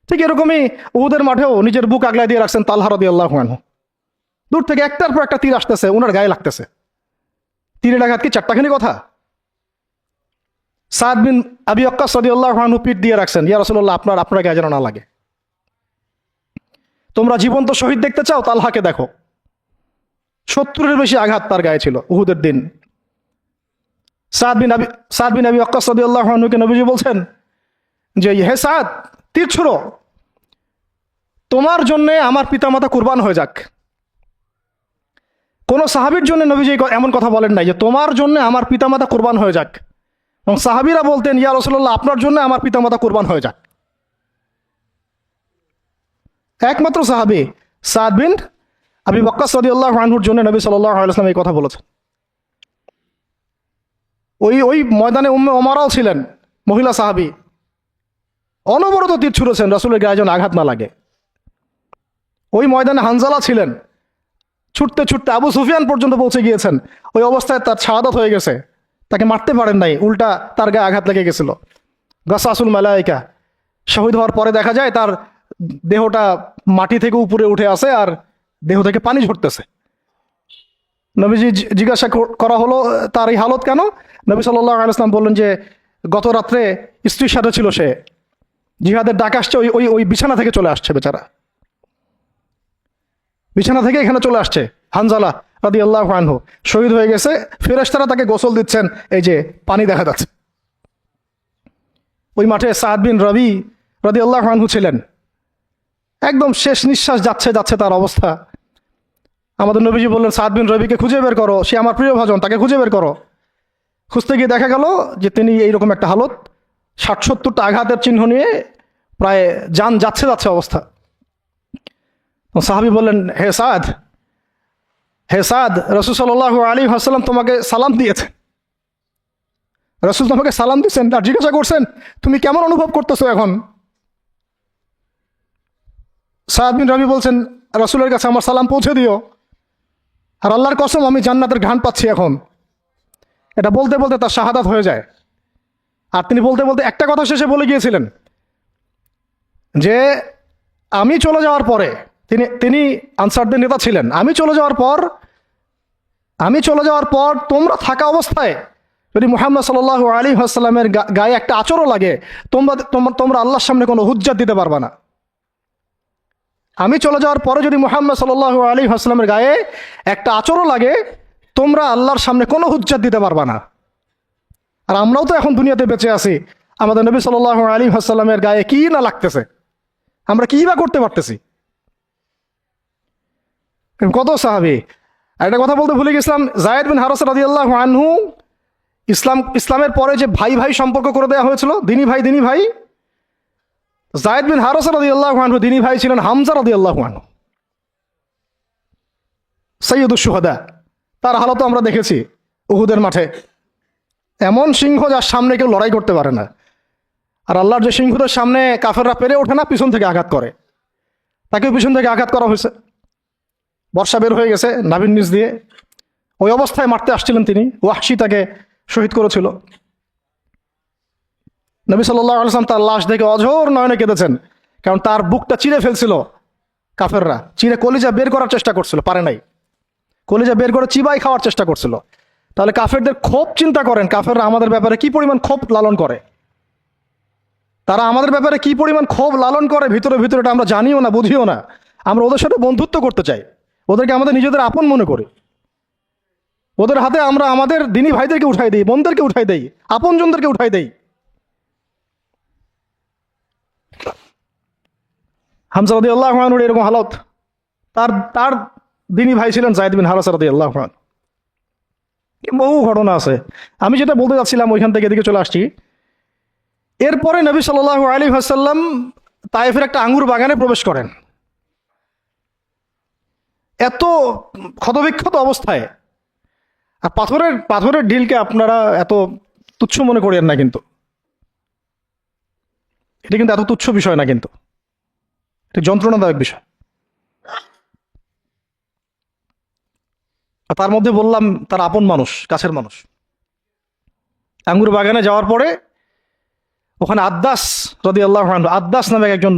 ঠিক এরকমই উহুদের মাঠেও নিজের বুক আগলায় দিয়ে রাখছেন তালহা রাদিয়াল্লাহু আনহু। দূর থেকে একটার পর একটা তীর আসতেছে, ওনার গায়ে লাগতেছে। তীরের আঘাত কি চারটাখানি কথা? সাদ বিন আবি ওয়াক্কাস রাদিয়াল্লাহু আনহু পিঠ দিয়ে রাখছেন, ইয়া রাসূলুল্লাহ আপনার গায়ে যেন না লাগে। তোমরা জীবন্ত শহীদ দেখতে চাও, তালহাকে দেখো। 70-এর বেশি আঘাত তার গায়ে ছিল উহুদের দিন। সাদ বিন আবি ওয়াক্কাস রাদিয়াল্লাহু আনহুকে নবীজি বলছেন যে, হে সাদ, তীর ছুঁড়ো, তোমার জন্য আমার পিতামাতা কুরবান হয়ে যাক। কোন সাহাবীর জন্য নবীজি এমন কথা বলেন নাই যে তোমার জন্য আমার পিতামাতা কুরবান হয়ে যাক, এবং সাহাবীরা বলতেন, ইয়া রাসূলুল্লাহ, আপনার জন্য আমার পিতামাতা কুরবান হয়ে যাক। একমাত্র সাহাবী সাদ বিন আবি ওয়াক্কাস রাদিয়াল্লাহু আনহুর জন্য নবী সাল্লাল্লাহু আলাইহি ওয়াসাল্লাম এই কথা বলেছেন। ওই ময়দানে উম্মে ওমারাও ছিলেন, মহিলা সাহাবী, অনবরত তীর ছুঁড়েছেন রাসূলের গায়ে যেন আঘাত না লাগে। ওই ময়দানে হানজালা ছিলেন, ছুটতে ছুটতে আবু সুফিয়ান পর্যন্ত পৌঁছে গিয়েছেন। ওই অবস্থায় তার শাহাদাত হয়ে গেছে, তাকে মারতে পারেন নাই, উল্টা তার গায়ে আঘাত লেগে গেছিল। গাসাসুল মালাইকা, শহীদ হওয়ার পরে দেখা যায় তার দেহটা মাটি থেকে উপরে উঠে আসে আর দেহ থেকে পানি ঝরতেছে। নবীজি জিজ্ঞাসা করা হলো তার এই হালত কেন? নবী সাল্লাল্লাহু আলাইহি ওয়াসাল্লাম বললেন যে গত রাত্রে স্ত্রীর সাথে ছিল, সে জিহাদের ডাক আসছে, ওই বিছানা থেকে চলে আসছে, বেচারা বিছানা থেকে এখানে চলে আসছে। হানজালা রাদিয়াল্লাহু আনহু শহীদ হয়ে গেছে, ফেরেশতারা তাকে গোসল দিচ্ছেন, এই যে পানি দেখা যাচ্ছে। ওই মাঠে সাদ বিন রবি রাদিয়াল্লাহু আনহু ছিলেন, একদম শেষ নিঃশ্বাস যাচ্ছে তার অবস্থা। আমাদের নবীজি বললেন, সাদ বিন রবিকে খুঁজে বের করো, সে আমার প্রিয় ভাজন, তাকে খুঁজে বের করো। খুঁজতে গিয়ে দেখা গেল যে তিনি এইরকম একটা হালত, 60-70টা আঘাতের চিহ্ন নিয়ে প্রায় যান যাচ্ছে অবস্থা। সাহাবী বললেন, হে সাদ, রাসূল সাল্লাল্লাহু আলাইহি ওয়াসাল্লাম তোমাকে সালাম দিয়েছেন। রাসূল তোমাকে সালাম দিয়েছেন আর জিজ্ঞাসা করছেন তুমি কেমন অনুভব করতেছো এখন? সাদ বিন রবি বলছেন, রাসূলের কাছে আমার সালাম পৌঁছে দিও, আর আল্লাহর কসম আমি জান্নাতের ঘ্রাণ পাচ্ছি এখন। এটা বলতে বলতে তার শাহাদাত হয়ে যায়। আর তিনি বলতে বলতে একটা কথা শেষে বলে গিয়েছিলেন যে আমি চলে যাওয়ার পরে, তিনি আনসারদের নেতা ছিলেন, আমি চলে যাওয়ার পর তোমরা থাকা অবস্থায় যদি মুহাম্মদ সাল্লাল্লাহু আলাইহি ওয়াসাল্লামের গায়ে একটা আঁচড়ও লাগে, তোমরা আল্লাহর সামনে কোনো হুজ্জাত দিতে পারবা না। আমি চলে যাওয়ার পরে যদি মুহাম্মদ সাল্লাল্লাহু আলাইহি ওয়াসাল্লামের গায়ে একটা আঁচড়ও লাগে, তোমরা আল্লাহর সামনে কোনো হুজ্জাত দিতে পারবা না। আর আমরাও তো এখন দুনিয়াতে বেঁচে আছি, আমাদের নবী সাল্লাল্লাহু আলাইহি ওয়াসাল্লামের গায়ে কি না লাগতেছে, আমরা কি বা করতে পারতেছি। কত সাহাবী। একটা কথা বলতে ভুলে গেছিলাম, যায়েদ বিন হারেসা রাদিয়াল্লাহু আনহু, ইসলামের পরে যে ভাই ভাই সম্পর্ক করে দেওয়া হয়েছিল, দিনী ভাই, যায়েদ বিন হারেসা রাদিয়াল্লাহু আনহু দিনী ভাই ছিলেন হামজা রাদিয়াল্লাহু আনহু, সাইয়্যিদুশ শুহাদা। তার হালত আমরা দেখেছি উহুদের মাঠে, এমন সিংহ যার সামনে কেউ লড়াই করতে পারে না। আর আল্লাহর যে সিংহদের সামনে কাফেররা পেরে ওঠে না, পিছন থেকে আঘাত করে, তাকেও পিছন থেকে আঘাত করা হয়েছে। বর্ষা বের হয়ে গেছে নাভির নিচ দিয়ে, ওই অবস্থায় মারতে আসছিলেন তিনি, ওয়াহশী তাকে শহীদ করেছিল। নবী সাল্লাল্লাহু আলাইহি ওয়াসাল্লাম তার লাশ দেখে অঝোর নয়নে কেঁদেছেন, কারণ তার বুকটা চিরে ফেলছিল কাফেররা, চিরে কলিজা বের করার চেষ্টা করছিল, পারে নাই, কলিজা বের করে চিবাই খাওয়ার চেষ্টা করছিল। তাহলে কাফেরদের ক্ষোভ চিন্তা করেন, কাফেররা আমাদের ব্যাপারে কি পরিমাণ ক্ষোভ লালন করে, তারা আমাদের ব্যাপারে কি পরিমাণ ক্ষোভ লালন করে, ভিতরে এটা আমরা জানিও না, বুঝিও না। আমরা ওদের সাথে বন্ধুত্ব করতে চাই, ওদেরকে আমাদের নিজেদের আপন মনে করি, ওদের হাতে আমরা আমাদের দিনী ভাইদেরকে উঠাই দিই, বোনদেরকে উঠাই দেই, আপনজনদেরকে উঠাই দেই। হামজা রাদিয়াল্লাহু আনহুর এরকম হালত। তার দিনী ভাই ছিলেন যায়েদ বিন হারেসা রাদিয়াল্লাহু আনহু। বহু ঘটনা আছে, আমি যেটা বলতে যাচ্ছিলাম ওইখান থেকে এদিকে চলে আসছি। এরপরে নবী সাল্লাল্লাহু আলাইহি ওয়াসাল্লাম তায়েফের একটা আঙ্গুর বাগানে প্রবেশ করেন, এত ক্ষতবিক্ষত অবস্থায়। আর পাথরের ঢিলকে আপনারা এত তুচ্ছ মনে করেন না, কিন্তু এটা কিন্তু এত তুচ্ছ বিষয় না, কিন্তু এটা যন্ত্রণাদায়ক বিষয়। আর তার মধ্যে বললাম তার আপন মানুষ, কাছের মানুষ। আঙ্গুর বাগানে যাওয়ার পরে ওখানে আদ্দাস রাদিয়াল্লাহু আনহু, আদ্দাস নামে একজন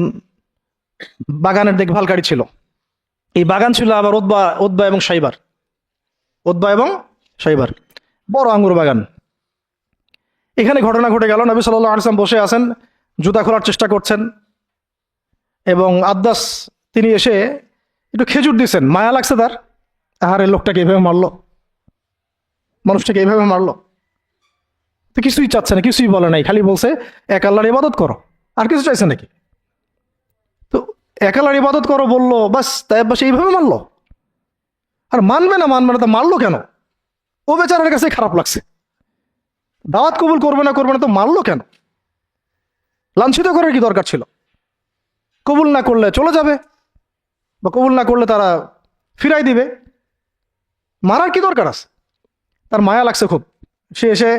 বাগানের দেখভালকারী ছিল। এই বাগান ছিল আবার উতবা এবং শাইবার, বড় আঙ্গুর বাগান। এখানে ঘটনা ঘটে গেল, নবী সাল্লাল্লাহু আলাইহি ওয়াসাল্লাম বসে আছেন, জুতা খোলার চেষ্টা করছেন, এবং আদ্দাস তিনি এসে একটু খেজুর দিয়েছেন, মায়া লাগছে তার, আহারে লোকটাকে এইভাবে মারলো, মানুষটাকে এইভাবে মারলো। তো কিছুই চাচ্ছে না, কিছুই বলে নাই, খালি বলছে এক আল্লাহর ইবাদত করো, আর কিছু চাইছে নাকি? তো এক আল্লাহর ইবাদত করো বললো, বাস তাই বাস এইভাবে মারলো। আর মানবে না তা মারলো কেন? ও বেচারার কাছে খারাপ লাগছে, দাওয়াত কবুল করবে না তো মারলো কেন? লাঞ্ছিত করার কি দরকার ছিল? কবুল না করলে চলে যাবে, বা কবুল না করলে তারা ফিরাই দিবে, মারার কি দরকার আছে? তার মায়া লাগছে খুব, সে এসে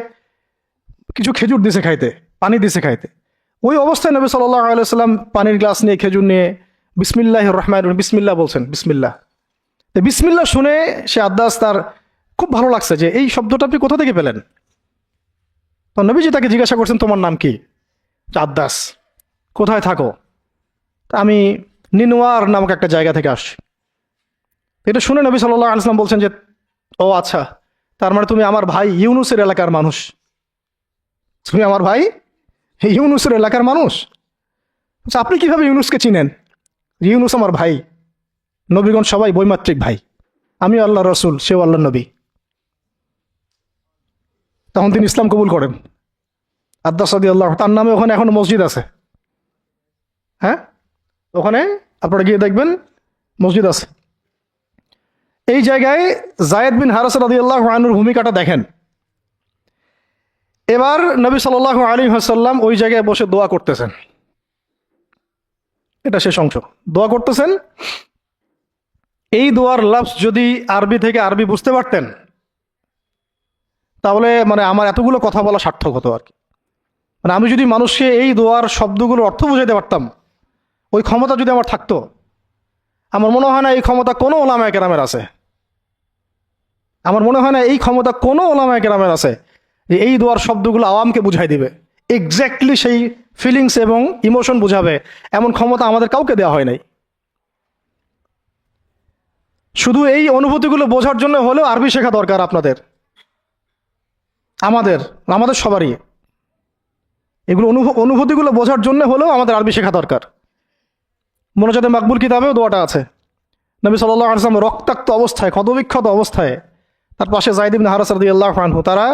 কিছু খেজুর দিছে খাইতে, পানি দিছে খাইতে। ওই অবস্থায় নবী সাল্লাল্লাহু আলাইহি ওয়াসাল্লাম পানির গ্লাস নিয়ে, খেজুর নিয়ে বিসমিল্লাহির রহমানির রহিম, বিসমিল্লাহ বলছেন, বিসমিল্লাহ। তো বিসমিল্লাহ শুনে সে আদ্দাস, তার খুব ভালো লাগছে যে এই শব্দটা আপনি কোথা থেকে পেলেন। তো নবীজি তাকে জিজ্ঞাসা করছেন, তোমার নাম কি? আদ্দাস। কোথায় থাকো? আমি নিনওয়ার নামক একটা জায়গা থেকে আসছি। এটা শুনে নবী সাল্লাল্লাহু আলাইহি ওয়াসাল্লাম বলছেন যে, ও আচ্ছা, তার মানে তুমি আমার ভাই ইউনুসের এলাকার মানুষ, তুমি আমার ভাই ইউনুসের এলাকার মানুষ। আচ্ছা, আপনি কিভাবে ইউনুসকে চিনেন? ইউনুস আমার ভাই, নবীগণ সবাই বৈমাত্রিক ভাই, আমি আল্লাহ রসুল, সেও আল্লাহ নবী। তখন তিনি ইসলাম কবুল করেন। আদ্দাস রাদিয়াল্লাহু, তার নামে ওখানে এখনো মসজিদ আছে। হ্যাঁ, ওখানে আপনারা গিয়ে দেখবেন মসজিদ আছে। এই জায়গায় যায়েদ বিন হারেস রাদিয়াল্লাহু আনহুর ভূমিকাটা দেখেন। এবার নবী সাল্লাল্লাহু আলাইহি ওয়াসাল্লাম ওই জায়গায় বসে দোয়া করতেছেন, এটা শেষ অংশ, দোয়া করতেছেন। এই দোয়ার লফজ যদি আরবি বুঝতে পারতেন, তাহলে মানে আমার এতগুলো কথা বলা সার্থক হতো আর কি। মানে আমি যদি মানুষকে এই দোয়ার শব্দগুলোর অর্থ বুঝাইতে পারতাম, ওই ক্ষমতা যদি আমার থাকতো, আমার মনে হয় না এই ক্ষমতা কোনো ওলামায়ে কেরামের আছে। আমার মনে হয় না এই ক্ষমতা কোনো ওলামায়ে কেরামের আছে যে এই দোয়ার শব্দগুলো আওয়ামকে বুঝাই দিবে, এক্স্যাক্টলি সেই ফিলিংস এবং ইমোশন বুঝাবে, এমন ক্ষমতা আমাদের কাউকে দেওয়া হয় নাই। শুধু এই অনুভূতিগুলো বোঝার জন্য হলেও আরবি শেখা দরকার আপনাদের, আমাদের সবারই। এগুলো অনুভূতিগুলো বোঝার জন্য হলেও আমাদের আরবি শেখা দরকার। মোনাজাতে মাকবুল কিতাবেও দোয়াটা আছে। নবী সাল্লাল্লাহু আলাইহি ওয়াসাল্লাম রক্তাক্ত অবস্থায়, ক্ষতবিক্ষত অবস্থায়, তার পাশে যায়েদ ইবনে হারেস রাদিয়াল্লাহু আনহু, তারা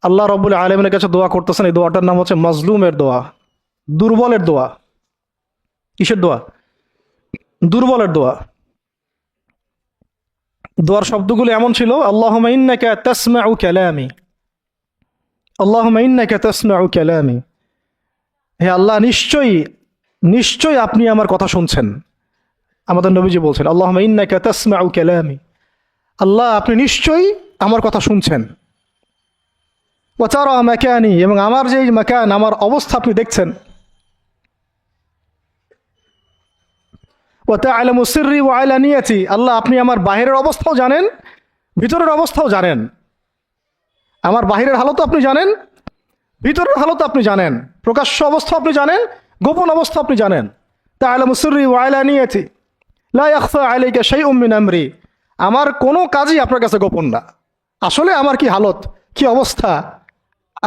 আল্লাহ রাব্বুল আলামিনের কাছে দোয়া করতেছেন। এই দোয়াটার নাম হচ্ছে মাজলুমের দোয়া, দুর্বলের দোয়া। কিসের দোয়া? দুর্বলের দোয়া। দোয়ার শব্দগুলো এমন ছিল, আল্লাহুম্মা ইন্নাকা তাসমাউ কালামি, আল্লাহুম্মা ইন্নাকা তাসমাউ কালামি, হে আল্লাহ, নিশ্চয়ই আপনি আমার কথা শুনছেন। আমাদের নবীজি বলছেন, আল্লাহুম্মা ইন্নাকা তাসমাউ কালামি, আল্লাহ আপনি নিশ্চয়ই আমার কথা শুনছেন। ওয়া তারা মাকানি, এবং আমার যে মাকান, আমার অবস্থা আপনি দেখছেন। ওয়া তা'লামু সিররি ওয়া আলানিয়াতি, আল্লাহ আপনি আমার বাহিরের অবস্থাও জানেন, ভিতরের অবস্থাও জানেন। আমার বাহিরের হালতও আপনি জানেন, ভিতরের হালতও আপনি জানেন, প্রকাশ্য অবস্থা আপনি জানেন, গোপন অবস্থা আপনি জানেন। তা'লামু সিররি ওয়া আলানিয়াতি লা ইয়াখফা আলাইকা শাইউম মিন আমরি, আমার কোনো কাজই আপনার কাছে গোপন না। আসলে আমার কি হালত, কি অবস্থা,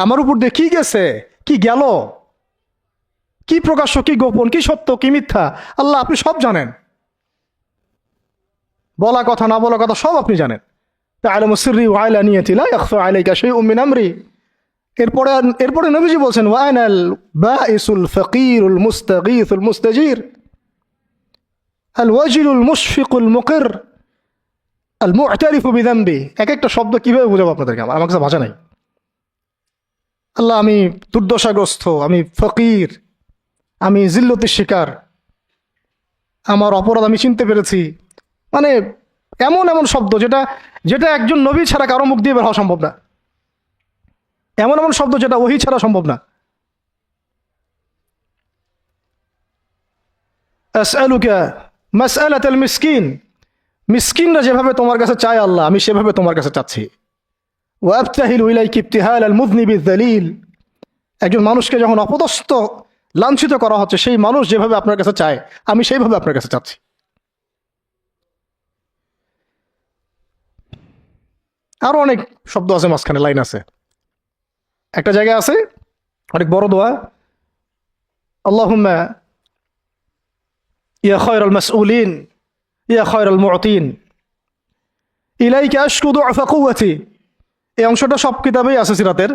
আমার উপর দিয়ে কি গেছে, কি গেল, কি প্রকাশ্য, কি গোপন, কি সত্য, কি মিথ্যা, আল্লাহ আপনি সব জানেন। বলা কথা না বলা কথা সব আপনি জানেন। তা'লামু সিররি ওয়া আলানিয়াতি লা ইয়াখফা আলাইকা শাইউম মিন আমরি। এরপরে নবীজি বলছেন, ওয়া আনাল বাইসুল ফাকিরুল মুস্তাগীসুল মুস্তাজির আল ওয়াজিলুল মুশফিকুল মুকির আল মু'তারিফু বিযামবি। এক একটা শব্দ কিভাবে বোঝাবো আপনাদেরকে, আমার কাছে ভাষা নাই। আল্লাহ আমি দুর্দশাগ্রস্ত, আমি ফকির, আমি জিল্লতির শিকার, আমার অপরাধ আমি চিনতে পেরেছি। মানে এমন এমন শব্দ যেটা একজন নবী ছাড়া কারো মুখ দিয়ে বের হওয়া সম্ভব না। এমন এমন শব্দ যেটা ওহী ছাড়া সম্ভব না। আসআলুকা মাসআলাতাল মিসকিন, মিসকিনরা যেভাবে তোমার কাছে চায় আল্লাহ, আমি সেভাবে তোমার কাছে চাচ্ছি। ওয়া আবতাহিলু ইলাইকা ইবতিহালাল মুযনিবিয যালিল, একজন মানুষকে যখন অপদস্থ, লাঞ্ছিত করা হচ্ছে, সেই মানুষ যেভাবে আপনার কাছে চায়, আমি সেইভাবে আপনার কাছে চাচ্ছি। আরো অনেক শব্দ আছে, মাঝখানে লাইন আছে। একটা জায়গায় আছে অনেক বড় দোয়া, আল্লাহুম্মা ইয়া খায়রাল মাসউলিন ইয়া খায়রাল মুতিন ইলাইকা আশকু দুআফা কুওয়াতি। এই অংশটা সব কিতাবেই আছে সিরাতের।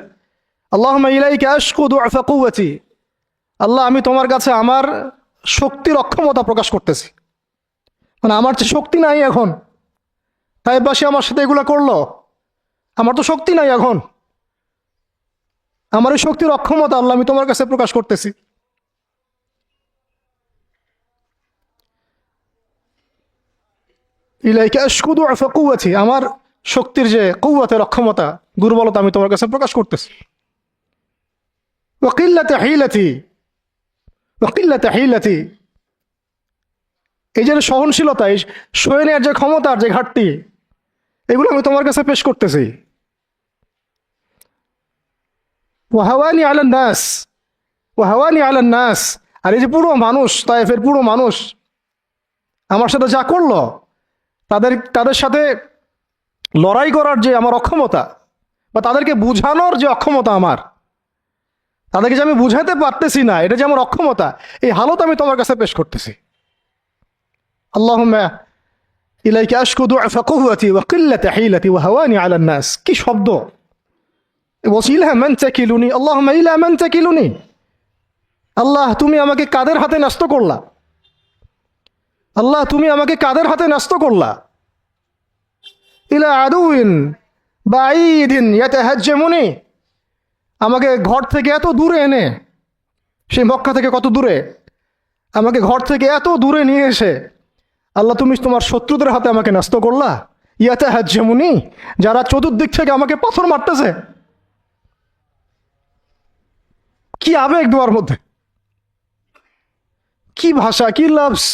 আল্লাহুম্মা ইলাইকা আশকু দুআফা কুওয়াতি, আল্লাহ আমি তোমার কাছে আমার শক্তির অক্ষমতা প্রকাশ করতেছি, মানে আমার যে শক্তি নাই এখন, তাইবাসী আমার সাথে এগুলো করলো, আমার তো শক্তি নাই এখন, আমার এই শক্তির অক্ষমতা আল্লাহ আমি তোমার কাছে প্রকাশ করতেছি। ইলাইকা আশকু দুআফা কুওয়াতি, আমার শক্তির যে কুওয়াতের অক্ষমতা, দুর্বলতা আমি তোমার কাছে প্রকাশ করতেছি। ওয়া কিল্লাতা হিলাতি ওয়া কিল্লাতা হিলাতি, এই যে সহনশীলতা, এই সহনের যে ক্ষমতার যে ঘাটতি, এগুলো আমি তোমার কাছে পেশ করতেছি। ওয়াহাওয়ানি আলান নাস ওয়াহাওয়ানি আলান নাস, আর এই যে পুরো মানুষ, তায়েফের পুরো মানুষ আমার সাথে যা করলো, তাদের সাথে লড়াই করার যে আমার অক্ষমতা, বা তাদেরকে বুঝানোর যে অক্ষমতা আমার, তাদেরকে যে আমি বুঝাতে পারতেছি না, এটা যে আমার অক্ষমতা, এই হালত আমি তোমার কাছে পেশ করতেছি। আল্লাহুম্মা ইলাইকা আশকু দুআফা কুওয়াতি ওয়া কিল্লাতা হিলাতি ওয়া হাওয়ানি আলান নাস। কি শব্দ! বলছি ইলা মান তাকিলুনি, আল্লাহুম্মা ইলা মান তাকিলুনি, আল্লাহ তুমি আমাকে কাদের হাতে ন্যস্ত করলা, আল্লাহ তুমি আমাকে কাদের হাতে ন্যস্ত করলা। ইলা আদুইন বাঈদিন ইয়াতাহাজ্জামুনি, আমাকে ঘর থেকে এত দূরে এনে, সেই মক্কা থেকে কত দূরে, আমাকে ঘর থেকে এত দূরে নিয়ে এসে আল্লাহ তুমি তোমার শত্রুদের হাতে আমাকে ন্যস্ত করলা। ইয়াতাহাজ্জামুনি, যারা চতুর্দিক থেকে আমাকে পাথর মারতেছে। কি আবেগ দোয়ার মধ্যে, কি ভাষা, কি লফজ!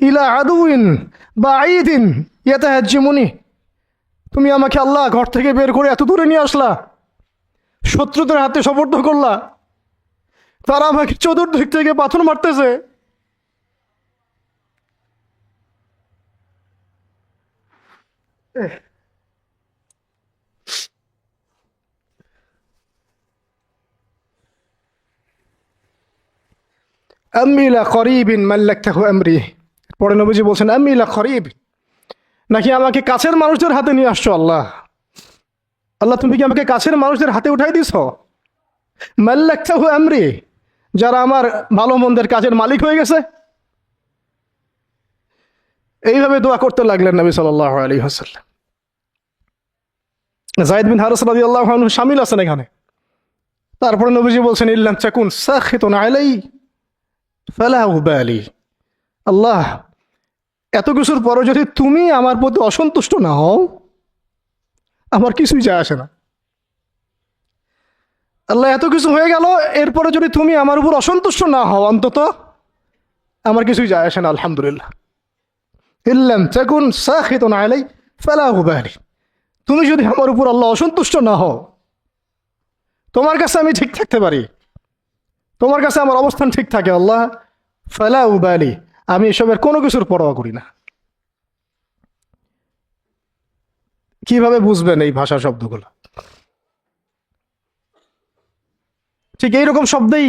ইলা আদুইন বাঈদিন ইয়াতাহাজ্জামুনি, তুমি আমাকে আল্লাহ ঘর থেকে বের করে এত দূরে নিয়ে আসলা, শত্রুদের হাতে সোপর্দ করলা, তারা আমাকে চতুর্দিক থেকে পাথর মারতেছে। আম্মি লা করিবিন মাল্লাকতাহু আমরি, পরে নবীজি বলছেন আম্মি লা করিব, নাকি আমাকে কাছের মানুষদের হাতে নিয়ে আসছো আল্লাহ, আল্লাহ তুমি কি আমাকে কাছের মানুষদের হাতে উঠাই দিছ? মাল্লাকতাহু আমরি, যারা আমার ভালো মন্দের কাজের মালিক হয়ে গেছে। এইভাবে দোয়া করতে লাগলেন নবী সাল্লাল্লাহু আলাইহি ওয়াসাল্লাম। যায়েদ বিন হারিস রাদিয়াল্লাহু আনহু শামিল আছেন এখানে। তারপরে নবীজি বলছেন ইল্লাম তাকুন সাখিতুন আলাই ফালা উবালি, আল্লাহ এত কিছুর পরে যদি তুমি আমার প্রতি অসন্তুষ্ট না হও, আমার কিছুই যায় আসে না। আল্লাহ এত কিছু হয়ে গেল, এরপরে যদি তুমি আমার উপর অসন্তুষ্ট না হও, অন্তত আমার কিছুই যায় আসে না। আলহামদুলিল্লাহ। ইল্লাম তাকুন সাখিতুন আলাই ফালা উবালি, তুমি যদি আমার উপর আল্লাহ অসন্তুষ্ট না হও, তোমার কাছে আমি ঠিক থাকতে পারি, তোমার কাছে আমার অবস্থান ঠিক থাকে, আল্লাহ ফালা উবালি, আমি এসবের কোনো কিছুর পরোয়া করি না। কিভাবে বুঝবেন এই ভাষা শব্দগুলো? ঠিক এইরকম শব্দেই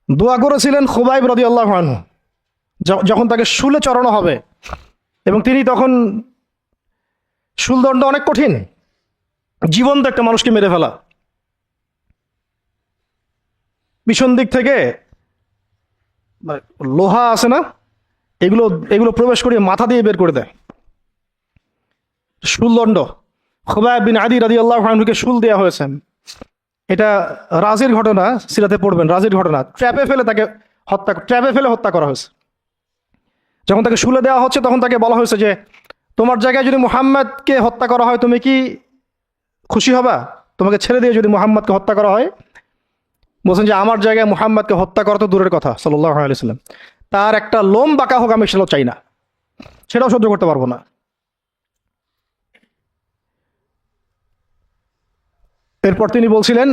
দোয়া করেছিলেন খুবাইব রাদিয়াল্লাহু আনহু, যখন তাকে শুলে চড়ানো হবে, এবং তিনি তখন, শুলদণ্ড অনেক কঠিন, জীবন্ত একটা মানুষকে মেরে ফেলা, পিছন দিক থেকে লোহা আছে না, এগুলো এগুলো প্রবেশ করিয়ে মাথা দিয়ে বের করে দেয়। শুলদণ্ড, খুবাইব বিন আদি রাদিয়াল্লাহু আনহুকে শুল দেওয়া হয়েছে। এটা রাজির ঘটনা, সিরাতে পড়বেন, রাজির ঘটনা। ট্র্যাপে ফেলে হত্যা করা হয়েছে। যখন তাকে শুলে দেওয়া হচ্ছে, তখন তাকে বলা হয়েছে যে তোমার জায়গায় যদি মুহাম্মদকে হত্যা করা হয়, তুমি কি খুশি হবা? তোমাকে ছেড়ে দিয়ে যদি মুহাম্মদকে হত্যা করা হয়? বলছেন যে আমার জায়গায় মুহাম্মদকে হত্যা করা তো দূরের কথা, সাল্লাল্লাহু আলাইহি ওয়াসাল্লাম, তার একটা লোম বাঁকা হোক আমি সেটাও চাই না, সেটাও সহ্য করতে পারবো না। এরপর তিনি বলছিলেন,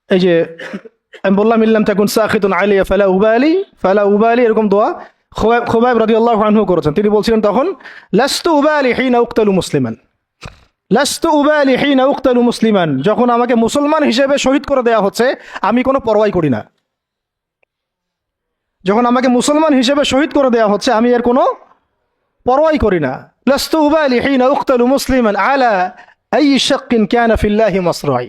এই যে আমি বললাম ইল্লাম তাকুন সাখিতুন আলাইয়া ফালা উবালি, এরকম দোয়া খুবাইব রাদিয়াল্লাহু আনহু করেছেন। তিনি বলছিলেন তখন, লাস্তু উবালি হিনা উকতালু মুসলিমান, লাস্তু উবালি হিনা উকতালু মুসলিমান, যখন আমাকে মুসলমান হিসেবে শহীদ করে দেয়া হচ্ছে, আমি কোনো পরোয়াই করি না। যখন আমাকে মুসলমান হিসেবে শহীদ করে দেওয়া হচ্ছে আমি এর কোনো পরোয়াই করি না। লাস্তু উবালি হিনা উকতালু মুসলিমান আলা আই শাক্কিন কানা ফিল্লাহি মাসরাই।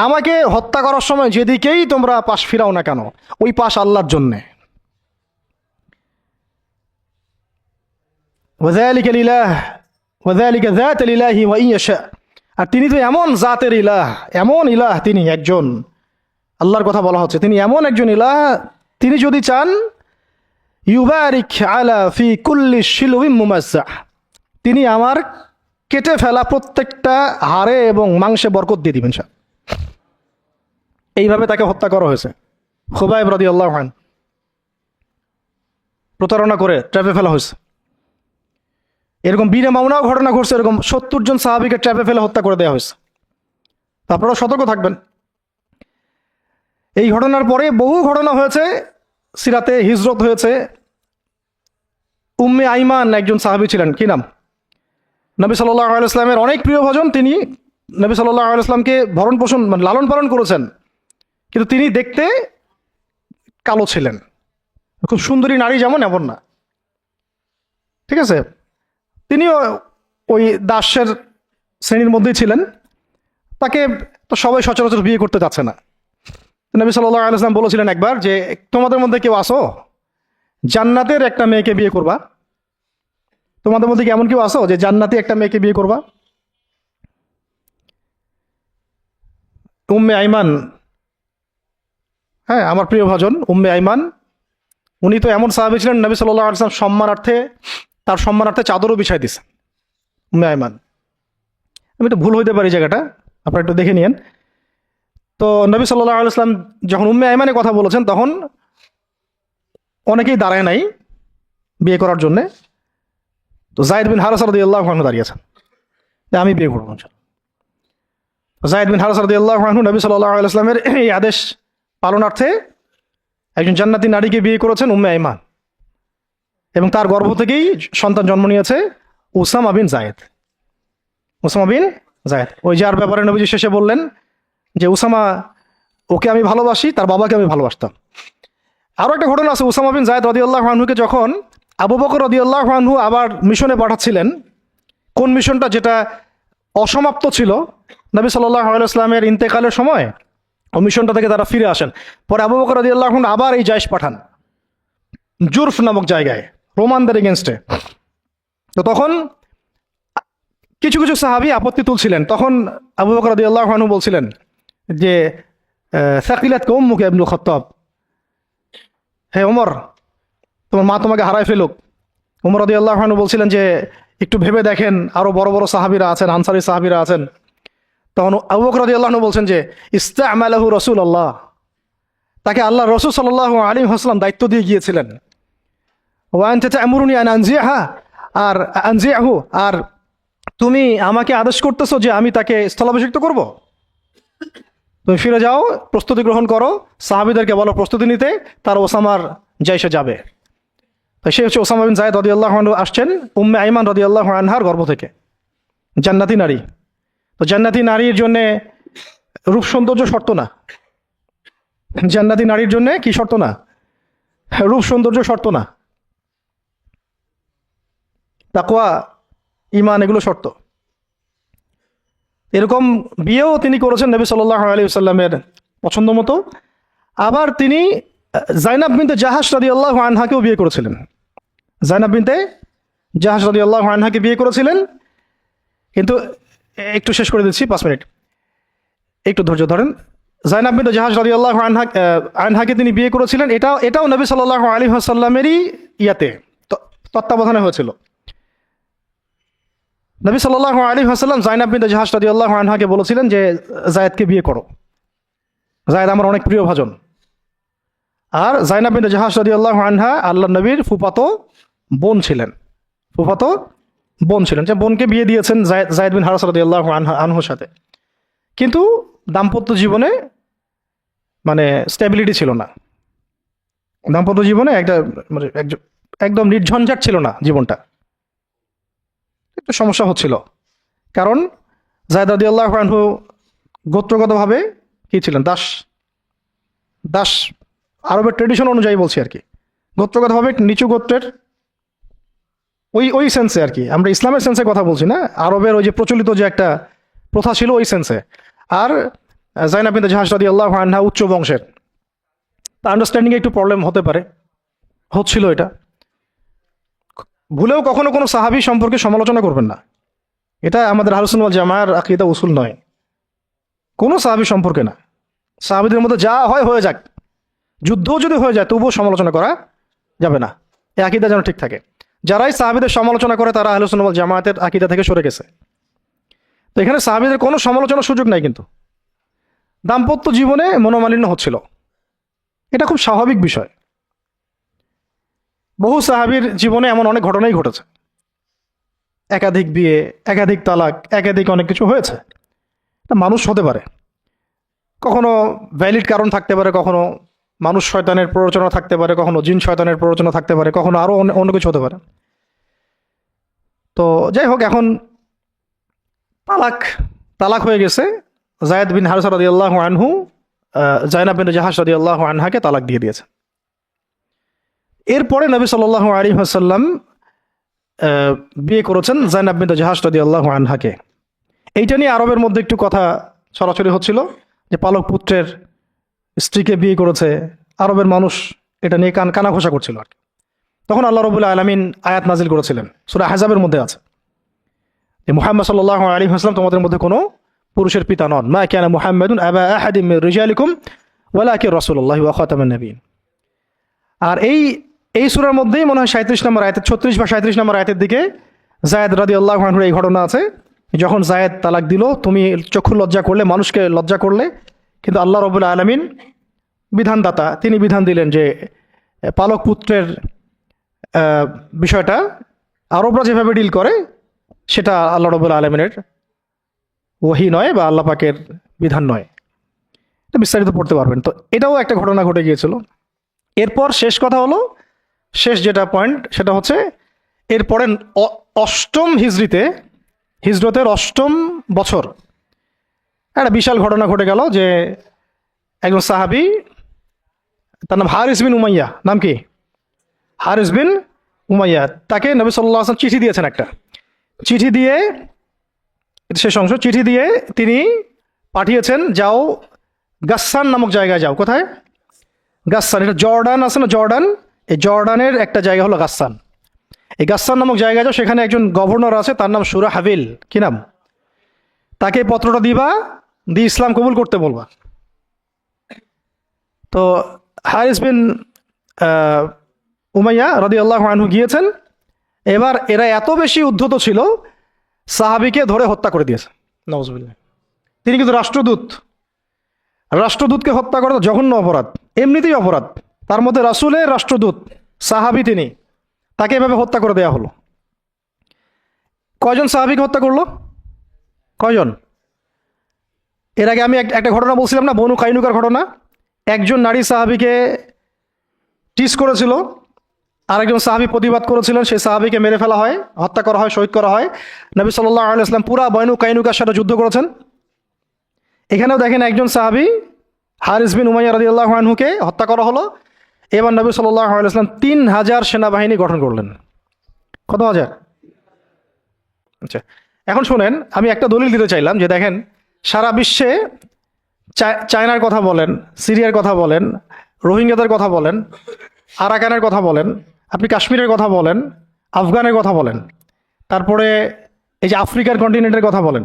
আমাকে হত্যা করার সময় যেদিকেই তোমরা পাশ ফিরাও না কেন, ওই পাশ আল্লাহর জন্যে। ওয়াযালিকা লিলাহ ওয়াযালিকা যাতুল ইলাহি ওয়া ইন ইয়াশা। আর তিনি তো এমন জাতের ইলাহ, এমন ইলাহ, তিনি একজন, আল্লাহর কথা বলা হচ্ছে, তিনি এমন একজন ইলাহ, তিনি যদি চান ইউবারিক আলা ফি কুল্লি শিলউইন মুমাজ্জাহ, তিনি আমার কেটে ফেলা প্রত্যেকটা হাড়ে এবং মাংসে বরকত দিয়ে দিবেন। এইভাবে তাকে হত্যা করা হয়েছে। খুবাইব রাদিয়াল্লাহু আনহু প্রতারণা করে ট্র্যাপে ফেলা হয়েছে। এরকম বীরে মামুনাও ঘটনা ঘটছে, এরকম 70 জন সাহাবীকে ট্র্যাপে ফেলে হত্যা করে দেওয়া হয়েছে। আপনারা সতর্ক থাকবেন। এই ঘটনার পরে বহু ঘটনা হয়েছে, সিরাতে হিজরত হয়েছে। উম্মে আইমান একজন সাহাবী ছিলেন, কি নাম, নবী সাল্লাল্লাহু আলাইহি ওয়াসাল্লামের অনেক প্রিয় ভজন। তিনি নবী সাল্লাল্লাহু আলাইহি ওয়াসাল্লামকে ভরণ পোষণ মানে লালন পালন করেছেন, কিন্তু তিনি দেখতে কালো ছিলেন। খুব সুন্দরী নারী যেমন এমন না, ঠিক আছে। তিনিও ওই দাসের শ্রেণীর মধ্যেই ছিলেন। তাকে তো সবাই সচরাচর বিয়ে করতে চাচ্ছে না। নবী সাল্লাল্লাহু আলাইহি ওয়াসাল্লাম বলেছিলেন একবার যে তোমাদের মধ্যে কেউ আসো জান্নাতের একটা মেয়েকে বিয়ে করবা? তোমাদের মধ্যে কি এমন কেউ আসো যে জান্নাতি একটা মেয়েকে বিয়ে করবা? উম্মে আইমান, হ্যাঁ আমার প্রিয় ভজন উম্মে আইমান, উনি তো এমন সাহাবী ছিলেন, নবী সাল্লাল্লাহু আলাইহি ওয়াসাল্লাম সম্মানার্থে তার সম্মানার্থে চাদরও বিছাই দিছে উম্মে আইমান। আমি তো ভুল হইতে পারি জায়গাটা, আপনারা একটু দেখে নিয়েন। তো নবী সাল্লাল্লাহু আলাইহি ওয়াসাল্লাম যখন উম্মে আইমানের কথা বলেছেন তখন অনেকেই দাঁড়ায় নাই বিয়ে করার জন্যে। তো যায়েদ বিন হারেসা রাদিয়াল্লাহু আনহু দাঁড়িয়েছেন যে আমি বিয়ে করবো। যায়েদ বিন হারেসা রাদিয়াল্লাহু আনহু নবী সাল্লাল্লাহু আলাইহি ওয়াসাল্লামের এই আদেশ পালনার্থে একজন জান্নাতি নারীকে বিয়ে করেছেন, উম্মে আইমান, এবং তার গর্ভ থেকেই সন্তান জন্ম নিয়েছে উসামা বিন যায়েদ। উসামা বিন যায়েদ, ওই যার ব্যাপারে নবীজি শেষে বললেন যে উসামা, ওকে আমি ভালোবাসি, তার বাবাকে আমি ভালোবাসতাম। আরও একটা ঘটনা আছে, উসামা বিন যায়েদ রাদিয়াল্লাহু আনহুকে যখন আবু বকর রাদিয়াল্লাহু আনহু আবার মিশনে পাঠাচ্ছিলেন, কোন মিশনটা যেটা অসমাপ্ত ছিল, নবী সাল্লাল্লাহু আলাইহি ওয়াসাল্লামের ইন্তেকালের সময় ও মিশনটা থেকে তারা ফিরে আসেন। পরে আবু বকর রাদিয়াল্লাহু আনহু আবার এই জায়েশ পাঠান জুরফ নামক জায়গায় রোমানদের এগেনস্টে। তো তখন কিছু কিছু সাহাবী আপত্তি তুলছিলেন। তখন আবু বকর রাদিয়াল্লাহু আনহু বলছিলেন যে সাকিলাতকা উম্মুকা ইবনুল খাত্তাব, হে ওমর তোমার মা তোমাকে হারায় ফেলুক। ওমর রাদিয়াল্লাহু আনহু বলছিলেন যে একটু ভেবে দেখেন, আরো বড় বড় সাহাবীরা আছেন, আনসারী সাহাবীরা আছেন। তখন আবু বকর রাদিয়াল্লাহু আনহু বলছেন যে ইস্তা'মালাহু রাসূলুল্লাহ, তাকে আল্লাহ রাসূল সাল্লাল্লাহু আলাইহি ওয়াসাল্লাম দায়িত্ব দিয়ে গিয়েছিলেন। ওয়া আনতা তা'মুরুনি আন আনজিহা, আর আনজিহু, আর তুমি আমাকে আদেশ করতেছো যে আমি তাকে স্থলাভিষিক্ত করব? তুমি ফিরে যাও, প্রস্তুতি গ্রহণ করো, সাহাবীদেরকে বলো প্রস্তুতি নিতে, তার ওসামার জাইশে যাবে। তো সে হচ্ছে ওসামা বিন যায়েদ রাদিয়াল্লাহু আনহু, আসছেন উম্মে আইমান রাদিয়াল্লাহু আনহার গর্ভ থেকে, জান্নাতি নারী। তো জান্নাতি নারীর জন্য রূপ সৌন্দর্য শর্ত না, জান্নাতি নারীর জন্য কি শর্ত না, রূপ সৌন্দর্য শর্ত না, তাকওয়া ঈমান এগুলো শর্ত। এরকম বিয়েও তিনি করেছেন নবী সাল্লাল্লাহু আলাইহি ওয়াসাল্লামের পছন্দ মতো। আবার তিনি জাইনাব বিনতে জাহাশ রাদিয়াল্লাহু আনহাকেও বিয়ে করেছিলেন। জাইনাব বিনতে জাহাশ রাদিয়াল্লাহু আনহাকে বিয়ে করেছিলেন, কিন্তু একটু শেষ করে দিচ্ছি, 5 মিনিট, একটু ধৈর্য ধরেন। জাইনাব বিনতে জাহাশ রাদিয়াল্লাহু আনহাকে তিনি বিয়ে করেছিলেন, এটাও নবী সাল্লাল্লাহু আলাইহি ওয়াসাল্লামেরই তত্ত্বাবধানে হয়েছিল। নবী সাল্লাল্লাহু আলাইহি ওয়াসাল্লাম জাইনাব বিনতে জাহাশ রাদিয়াল্লাহু আনহাকে বলেছিলেন যে যায়েদকে বিয়ে করো, যায়েদ আমার অনেক প্রিয় ভাজন। আর জাইনাব বিনতে জাহাশ রাদিয়াল্লাহু আনহা আল্লাহর নবীর ফুফাতো বোন ছিলেন, যে বোনকে বিয়ে দিয়েছেন যায়েদ বিন হারেসা রাদিয়াল্লাহু আনহুর সাথে। কিন্তু দাম্পত্য জীবনে মানে স্টেবিলিটি ছিল না, দাম্পত্য জীবনে একদম নির্ঝঞ্ঝাট ছিল না জীবনটা, একটু সমস্যা হচ্ছিল। কারণ যায়েদ রাদিয়াল্লাহু আনহু গোত্রগতভাবে কি ছিলেন, দাস, আরবের ট্রেডিশন অনুযায়ী বলছি আর কি, গোত্রগতভাবে নিচু গোত্রের, ওই ওই সেন্সে আর কি, আমরা ইসলামের সেন্সে কথা বলছি না, আরবের ওই যে প্রচলিত যে একটা প্রথা ছিল ওই সেন্সে। আর জাইনাব বিনতে জাহাশ রাদিয়াল্লাহু আনহা উচ্চ বংশের, তা আন্ডারস্ট্যান্ডিংয়ে একটু প্রবলেম হতে পারে, হচ্ছিল এটা। ভুলেও কখনো কোনো সাহাবী সম্পর্কে সমালোচনা করবেন না, এটা আমাদের আহলুস সুন্নাহ ওয়াল জামাআর আকীদা উসুল নয়। কোনো সাহাবী সম্পর্কে না, সাহাবীদের মধ্যে যা হয় হয়ে যাক, যুদ্ধও যদি হয়ে যায় তবুও সমালোচনা করা যাবে না, এই আকীদা যেন ঠিক থাকে। যারাই সাহাবীদের সমালোচনা করে তারা আহলুস সুন্নাহ ওয়াল জামাআতের আকীদা থেকে সরে গেছে। তো এখানে সাহাবীদের কোনো সমালোচনার সুযোগ নাই, কিন্তু দাম্পত্য জীবনে মনোমালিন্য হচ্ছিল, এটা খুব স্বাভাবিক বিষয়। বহু সাহাবীর জীবনে এমন অনেক ঘটনাই ঘটেছে, একাধিক বিয়ে, একাধিক তালাক, একাধিক অনেক কিছু হয়েছে। এটা মানুষ হতে পারে, কখনো ভ্যালিড কারণ থাকতে পারে, কখনো মানুষ শয়তানের প্ররোচনা থাকতে পারে, কখনো জিন শয়তানের প্ররোচনা থাকতে পারে, কখনো আরও অন্য কিছু হতে পারে। তো যাই হোক, এখন তালাক হয়ে গেছে। যায়েদ বিন হারিসা রাদিয়াল্লাহু আনহু জাইনাব বিনতে জাহাশ রাদিয়াল্লাহু আনহাকে তালাক দিয়ে দিয়েছে। এরপরে নবী সাল্লাল্লাহু আলাইহি ওয়াসাল্লাম বিয়ে করেছেন জাইনাব বিনতে জাহাশ রাদিয়াল্লাহু আনহাকে। এইটা নিয়ে আরবের মধ্যে একটু কথা ছড়াছড়ি হচ্ছিল যে পালক পুত্রের স্ত্রীকে বিয়ে করেছে, আরবের মানুষ এটা নিয়ে কানাঘোষা করছিল আর কি। তখন আল্লাহ রাব্বুল আলামিন আয়াত নাজিল করেছিলেন, সূরা আহজাবের মধ্যে আছে যে মুহাম্মদ সাল্লাল্লাহু আলাইহি ওয়াসাল্লাম তোমাদের মধ্যে কোনো পুরুষের পিতা নন, মা কানা মুহাম্মাদুন আবা আহাদিম মির রিজালিকুম ওয়ালাকিন রাসূলুল্লাহি ওয়া খাতামান নবিয়্যিন। আর এই সূরার মধ্যেই মনে হয় 37 নম্বর আয়াতে, 36 বা 37 নম্বর আয়াতের দিকে যায়েদ রাদিয়াল্লাহু আনহুর এই ঘটনা আছে। যখন যায়েদ তালাক দিল, তুমি চক্ষু লজ্জা করলে, মানুষকে লজ্জা করলে, কিন্তু আল্লাহ রাব্বুল আলামিন বিধানদাতা, তিনি বিধান দিলেন যে পালক পুত্রের বিষয়টা আরবরা যেভাবে ডিল করে সেটা আল্লাহ রাব্বুল আলামিনের ওহী নয় বা আল্লাহ পাকের বিধান নয়। এটা বিস্তারিত পড়তে পারবেন। তো এটাও একটা ঘটনা ঘটে গিয়েছিল। এরপর শেষ কথা হলো, শেষ যেটা পয়েন্ট সেটা হচ্ছে এরপরে অষ্টম হিজরতের অষ্টম বছর একটা বিশাল ঘটনা ঘটে গেল যে একজন সাহাবী, তার নাম হারিস বিন উমাইয়া, নাম কি? হারিস বিন উমাইয়া। তাকে নবী সাল্লাল্লাহু আলাইহি ওয়াসাল্লাম চিঠি দিয়েছেন, একটা চিঠি দিয়ে, শেষ অংশ, চিঠি দিয়ে তিনি পাঠিয়েছেন, যাও গাসসান নামক জায়গায় যাও। কোথায়? গাসসান। এটা জর্ডান আছে না, জর্ডান, এই জর্ডানের একটা জায়গা হলো গাসসান। এই গাসসান নামক জায়গায় যাও, সেখানে একজন গভর্নর আছে, তার নাম সুরাহাবিল। কি নাম? তাকে পত্রটা দিবা, দিয়ে ইসলাম কবুল করতে বলবা। তো হারিস বিন উমাইয়া রাদিয়াল্লাহু আনহু গিয়েছেন। এবার এরা এত বেশি উদ্ধত ছিল, সাহাবীকে ধরে হত্যা করে দিয়েছে। নাউজুবিল্লাহ। তিনি কিন্তু রাষ্ট্রদূতকে হত্যা করা জঘন্য অপরাধ, এমনিতেই অপরাধ, তার মধ্যে রাসূলের রাষ্ট্রদূত সাহাবী, তিনি, তাকে এভাবে হত্যা করে দেওয়া হলো। কয়জন সাহাবীকে হত্যা করলো? কয়জন? এর আগে আমি একটা ঘটনা বলছিলাম না, বনু কাইনুকার ঘটনা। একজন নারী সাহাবীকে টিস করেছিল, আরেকজন সাহাবী প্রতিবাদ করেছিলেন, সেই সাহাবীকে মেরে ফেলা হয়, হত্যা করা হয়, শহীদ করা হয়। নবী সাল্লাল্লাহু আলাইহি ওয়াসাল্লাম পুরা বনু কাইনুকার সাথে যুদ্ধ করেছেন। এখানেও দেখেন একজন সাহাবী হারিস বিন উমাইয়া রাদিয়াল্লাহু আনহুকে হত্যা করা হলো। এবার নবী সাল্লাল্লাহু আলাইহি ওয়াসাল্লাম 3000 সেনাবাহিনী গঠন করলেন। কত হাজার? আচ্ছা, এখন শুনেন, আমি একটা দলিল দিতে চাইলাম যে দেখেন, সারা বিশ্বে চায়নার কথা বলেন, সিরিয়ার কথা বলেন, রোহিঙ্গাদের কথা বলেন, আরাকানের কথা বলেন, আপনি কাশ্মীরের কথা বলেন, আফগানের কথা বলেন, তারপরে এই যে আফ্রিকার কন্টিনেন্টের কথা বলেন,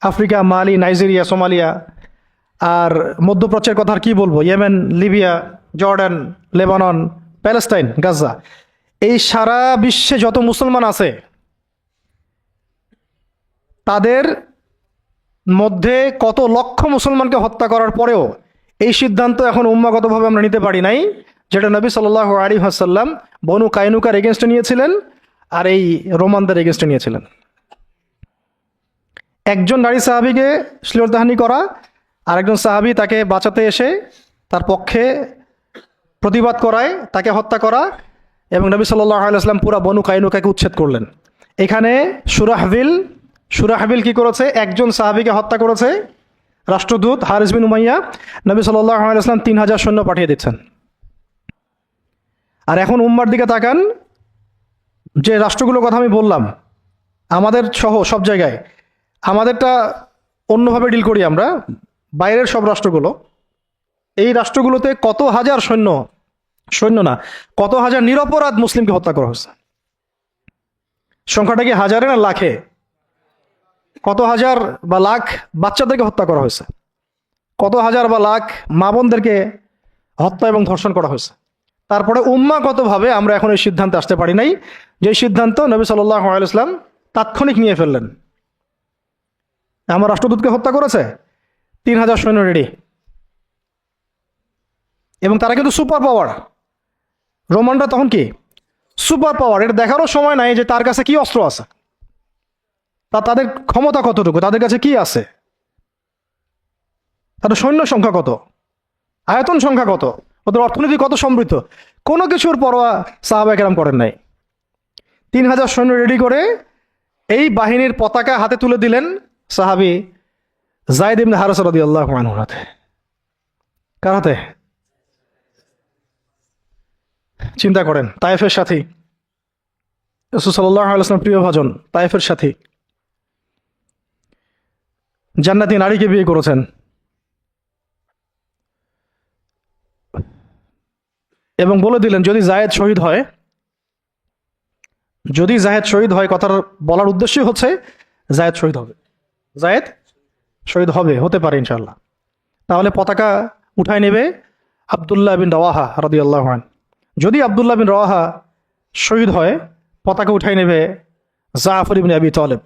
আফ্রিকা, মালি, নাইজেরিয়া, সোমালিয়া, আর মধ্যপ্রাচ্যের কথা আর কি বলবো, Yemen, Libya, Jordan, Lebanon, Palestine, Gaza, এই সারা বিশ্বে যত মুসলমান আছে তাদের মধ্যে কত লক্ষ মুসলমানকে হত্যা করার পরেও এই সিদ্ধান্ত এখন উম্মাগতভাবে আমরা নিতে পারি নাই, যেটা নবী সাল্লাল্লাহু আলাইহি ওয়াসাল্লাম বনু কাইনুকার এগেনস্টে নিয়েছিলেন আর এই রোমানদের এগেনস্টে নিয়েছিলেন। একজন নারী সাহাবীকে শ্লীলতাহানি করা, আরেকজন সাহাবী তাকে বাঁচাতে এসে তার পক্ষে প্রতিবাদ করায় তাকে হত্যা করা, এবং নবী সাল্লাল্লাহু আলাইহি ওয়াসাল্লাম পুরা বনু কাইনুকাকে উচ্ছেদ করলেন। এখানে সুরাহবিল কি করেছে? একজন সাহাবীকে হত্যা করেছে, রাষ্ট্রদূত হারিস বিন উমাইয়া। নবী সাল্লাল্লাহু আলাইহি ওয়াসাল্লাম 3000 সৈন্য পাঠিয়ে দিচ্ছেন। আর এখন উম্মার দিকে তাকান, যে রাষ্ট্রগুলোর কথা আমি বললাম আমাদের সহ সব জায়গায়, আমাদেরটা অন্যভাবে ডিল করি আমরা, বাইরের সব রাষ্ট্রগুলো, এই রাষ্ট্রগুলোতে কত হাজার সৈন্য না, কত হাজার নিরপরাধ মুসলিমকে হত্যা করা হয়েছে। সংখ্যাটা কি হাজারে না লাখে? কত হাজার বা লাখ বাচ্চাদেরকে হত্যা করা হয়েছে, কত হাজার বা লাখ মা বোনদেরকে হত্যা এবং ধর্ষণ করা হয়েছে। তারপরে উম্মাগতভাবে আমরা এখন এই সিদ্ধান্তে আসতে পারি নাই, যে সিদ্ধান্ত নবী সাল্লাল্লাহু আলাইহি ওয়াসাল্লাম তাৎক্ষণিক নিয়ে ফেললেন। আমার রাষ্ট্রদূতকে হত্যা করেছে, 3000 সৈন্য রেডি, এবং তারা কিন্তু সুপার পাওয়ার। রোমানরা তখন কি সুপার পাওয়ার, এটা দেখারও সময় নাই যে তার কাছে কি অস্ত্র আছে, তাদের ক্ষমতা কতটুকু, তাদের কাছে কি আছে, তাদের সৈন্য সংখ্যা কত, আয়তন সংখ্যা কত, ওদের অর্থনীতি কত সমৃদ্ধ, কোনো কিছুর পরোয়া সাহাবা কেরাম করেন নাই। 3000 সৈন্য রেডি করে এই বাহিনীর পতাকা হাতে তুলে দিলেন সাহাবী যায়েদ ইবনে হারেসা রাদিয়াল্লাহু আনহুর হাতে। কার হাতে? চিন্তা করেন, তায়েফের সাথী, রাসূল সাল্লাল্লাহু আলাইহি ওয়াসাল্লাম প্রিয় ভাজন, তায়েফের সাথী, জান্নাতি নারীকে বিয়ে করেছেন, এবং বলে দিলেন যদি জায়েদ শহীদ হয়, যদি জায়েদ শহীদ হয়, কথার বলার উদ্দেশ্যই হচ্ছে জায়েদ শহীদ হবে, জায়েদ শহীদ হবে, হতে পারে ইনশাআল্লাহ, তাহলে পতাকা উঠায় নেবে আব্দুল্লাহ বিন রওয়াহা রাদিয়াল্লাহু আনহু। যদি আব্দুল্লাহ বিন রওয়াহা শহীদ হয়, পতাকা উঠাই নেবে জাফর ইবনে আবি তালেব।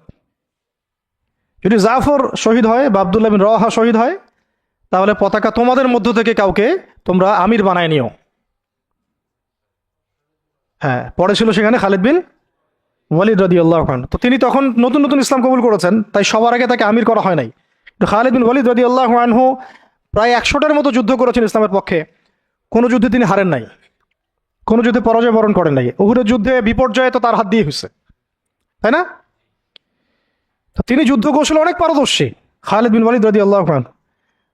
যদি জাফর শহীদ হয় বা আব্দুল্লাহ বিন রওয়াহা শহীদ হয়, তাহলে পতাকা তোমাদের মধ্য থেকে কাউকে তোমরা আমির বানায় নিও। হ্যাঁ, পরে ছিল সেখানে খালিদ বিন ওয়ালিদ রাদিয়াল্লাহু আনহু। তো তিনি তখন নতুন নতুন ইসলাম কবুল করেছেন, তাই সবার আগে তাকে আমির করা হয় নাই। খালিদ বিন ওয়ালিদ রাদিয়াল্লাহু আনহু প্রায় 100টার মতো যুদ্ধ করেছেন ইসলামের পক্ষে, কোনো যুদ্ধে তিনি হারেন নাই, কোনো যুদ্ধে পরাজয় বরণ করেন নাই। উহুদের যুদ্ধে বিপর্যয় তো তার হাত দিয়ে হয়েছে, তাই না? তো তিনি যুদ্ধ কৌশলে অনেক পারদর্শী, খালিদ বিন ওয়ালিদ রাদিয়াল্লাহু আনহু।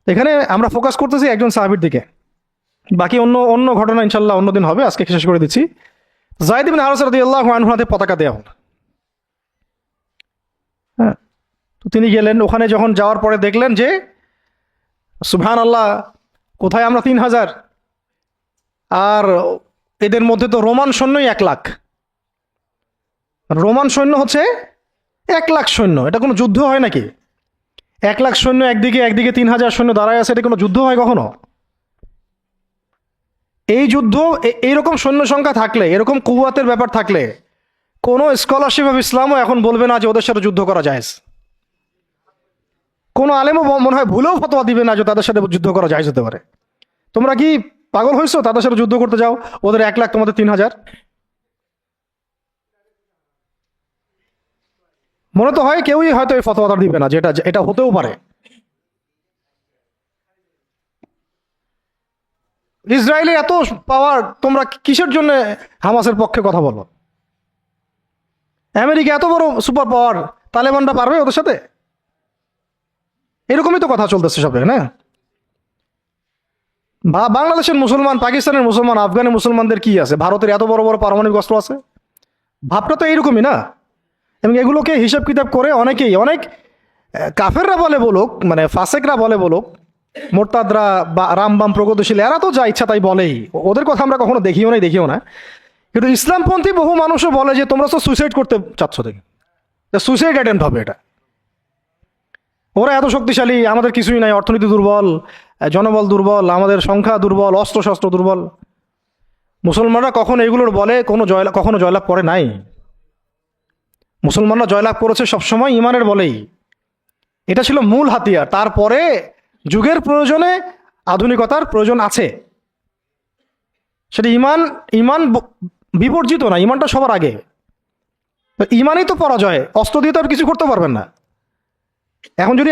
এখানে আমরা ফোকাস করতেছি একজন সাহাবীর দিকে, বাকি অন্য অন্য ঘটনা ইনশাল্লাহ অন্যদিন হবে, আজকে শেষ করে দিচ্ছি। যায়েদ ইবনে হারেসা রাদিয়াল্লাহু আনহুর হাতে পতাকা দেওয়া হল। হ্যাঁ, তো তিনি গেলেন, ওখানে যখন যাওয়ার পরে দেখলেন যে সুবহানাল্লাহ, কোথায় আমরা 3000, আর এদের মধ্যে তো রোমান সৈন্যই 1 লাখ। রোমান সৈন্য হচ্ছে 1 লাখ সৈন্য, এটা কোনো যুদ্ধ হয় নাকি? 1 লাখ সৈন্য একদিকে, একদিকে 3000 সৈন্য দাঁড়ায় আছে, এটা কোনো যুদ্ধ হয় কখনো? এই যুদ্ধ, এইরকম সৈন্য সংখ্যা থাকলে, এরকম কুওয়াতের ব্যাপার থাকলে, কোনো স্কলারশিপ অফ ইসলামও এখন বলবে না যে ওদের সাথে যুদ্ধ করা যায়। কোনো আলেমও মনে হয় ভুলেও ফতোয়া দিবে না যে তাদের সাথে যুদ্ধ করা যায় হতে পারে। তোমরা কি পাগল হয়েছো? তাদের সাথে যুদ্ধ করতে যাও, ওদের 1 লাখ, তোমাদের 3000। মনে তো হয় কেউই হয়তো এই ফতোয়াটা দিবে না যে এটা হতেও পারে। ইসরায়েলে এত পাওয়ার, তোমরা কিসের জন্য হামাসের পক্ষে কথা বলো? আমেরিকা এত বড় সুপার পাওয়ার, তালেবানরা পারবে ওদের সাথে? এরকমই তো কথা চলতেছে সব, না? বাংলাদেশের মুসলমান, পাকিস্তানের মুসলমান, আফগানের মুসলমানদের কি আছে? ভারতের এত বড় বড় পারমাণবিক অস্ত্র আছে। ভাবটা তো এইরকমই না? এবং এগুলোকে হিসাব কিতাব করে অনেকেই, অনেক কাফেররা বলে বলুক, মানে ফাসেকরা বলে বলুক, মোরতাদরা বা রামবাম প্রগতিশীল, এরা তো যা ইচ্ছা তাই বলেই, ওদের কথা আমরা কখনো দেখিও না। কিন্তু ইসলামপন্থী বহু মানুষও বলে যে তোমরা তো সুইসাইড করতে চাচ্ছ, দেখি সুইসাইড অ্যাটেম্প্ট হবে এটা। ওরা এত শক্তিশালী, আমাদের কিছুই নাই, অর্থনীতি দুর্বল, জনবল দুর্বল, আমাদের সংখ্যা দুর্বল, অস্ত্র শস্ত্র দুর্বল। মুসলমানরা কখনো এগুলোর বলে কখনো জয়লাভ করে নাই। মুসলমানরা জয়লাভ করেছে সবসময় ইমানের বলেই, এটা ছিল মূল হাতিয়ার। তারপরে যুগের প্রয়োজনে আধুনিকতার প্রয়োজন আছে, সেটা ইমান বিবর্জিত না, ইমানটা সবার আগে। ইমানই তো পরাজয়, অস্ত্র দিয়ে তো আর কিছু করতে পারবেন না। এখন যদি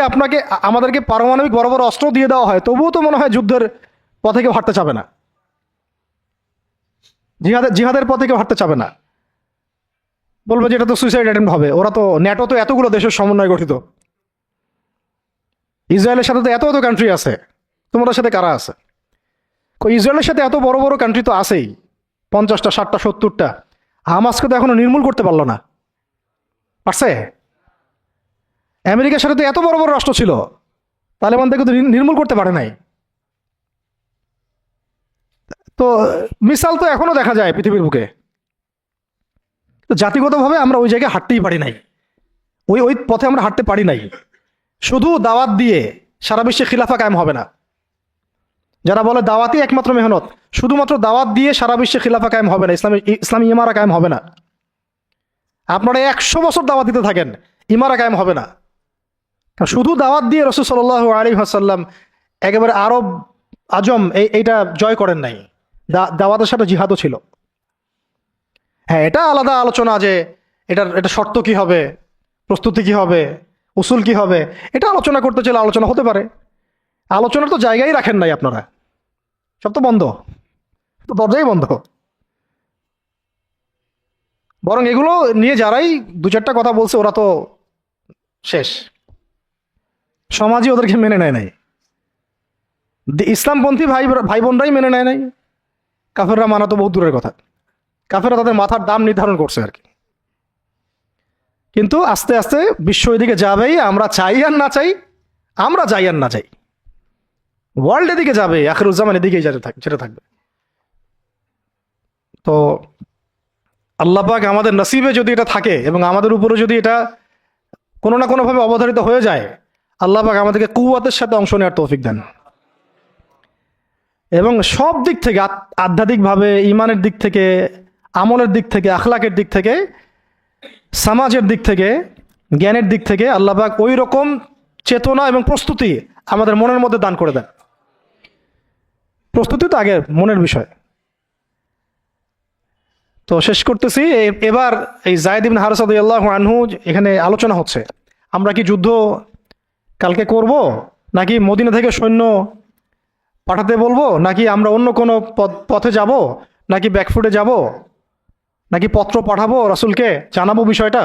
আমাদেরকে পারমাণবিক বড় বড় অস্ত্র দিয়ে দেওয়া হয়, তবুও তো মনে হয় যুদ্ধের পথে কেউ হাঁটতে চাবে না, জিহাদের পথে কেউ হাঁটতে চাবে না, বলবে যে এটা তো সুইসাইড অ্যাটেম্প্ট হবে। ওরা তো, ন্যাটো তো এতগুলো দেশের সমন্বয় গঠিত, ইসরায়েলের সাথে তো এত এত কান্ট্রি আছে, তোমাদের সাথে কারা আছে? ইসরায়েলের সাথে এত বড় বড় কান্ট্রি তো আছেই, 50টা, 60টা, 70টা। হামাসকে তো এখনো নির্মূল করতে পারলো না। পারছে? আমেরিকার সাথে তো এত বড় বড় রাষ্ট্র ছিল, তালেবানদেরকে তো নির্মূল করতে পারে নাই। তো মিসাল তো এখনো দেখা যায় পৃথিবীর বুকে। তো জাতিগতভাবে আমরা ওই জায়গায় হাঁটতেই পারি নাই, ওই ওই পথে আমরা হাঁটতে পারি নাই। শুধু দাওয়াত দিয়ে সারা বিশ্বে খিলাফা কায়েম হবে না। যারা বলে দাওয়াতই একমাত্র মেহনত, শুধুমাত্র দাওয়াত দিয়ে সারা বিশ্বে খিলাফা কায়েম হবে না, ইসলামী ইমারা কায়েম হবে না। আপনারা 100 বছর দাওয়াত দিতে থাকেন, ইমারা কায়েম হবে না। শুধু দাওয়াত দিয়ে রাসূল সাল্লাল্লাহু আলাইহি ওয়াসাল্লাম একেবারে আরব আজম এইটা জয় করেন নাই। দাওয়াতের সাথে জিহাদও ছিল। হ্যাঁ, এটা আলাদা আলোচনা যে এটা শর্ত কি হবে, প্রস্তুতি কি হবে, উসুল কি হবে, এটা আলোচনা করতে চাইলে আলোচনা হতে পারে। আলোচনার তো জায়গায় রাখেন নাই আপনারা, সব তো বন্ধ, তো দরজাই বন্ধ। বরং এগুলো নিয়ে যারাই 2-4টা কথা বলছে ওরা তো শেষ, সমাজই ওদেরকে মেনে নেয় নাই। ইসলামপন্থী ভাই বোনরাই মেনে নেয় নাই, কাফেররা মানা তো বহু দূরের কথা। কাফেররা তাদের মাথার দাম নির্ধারণ করছে আর কি। কিন্তু আস্তে আস্তে বিশ্ব এদিকে যাবেই, আমরা চাই আর না চাই, আমরা চাই আর না চাই, ওয়ার্ল্ড এদিকে যাবে, আখিরুজ্জামান এদিকেই যেতে থাকবে। তো আল্লাহ পাক আমাদের নসিবে যদি এটা থাকে এবং আমাদের উপরে যদি এটা কোনো না কোনোভাবে অবধারিত হয়ে যায়, আল্লাহ পাক আমাদেরকে কুওয়াতের সাথে অংশ নেওয়ার তৌফিক দেন। এবং সব দিক থেকে, আধ্যাত্মিকভাবে, ইমানের দিক থেকে, আমলের দিক থেকে, আখলাকের দিক থেকে, সমাজের দিক থেকে, জ্ঞানের দিক থেকে আল্লাহ পাক ওই রকম চেতনা এবং প্রস্তুতি আমাদের মনের মধ্যে দান করে দেন। প্রস্তুতি তো আগে মনের বিষয়। তো শেষ করতেছি, এবার এই যায়েদ ইবনে হারেসা রাদিয়াল্লাহু আনহু এখানে আলোচনা হচ্ছে, আমরা কি যুদ্ধ কালকে করব, নাকি মদিনা থেকে সৈন্য পাঠাতে বলবো, নাকি আমরা অন্য কোনো পথে যাব, নাকি ব্যাকফুটে যাব, নাকি পত্র পাঠাবো রাসূলকে জানাবো বিষয়টা।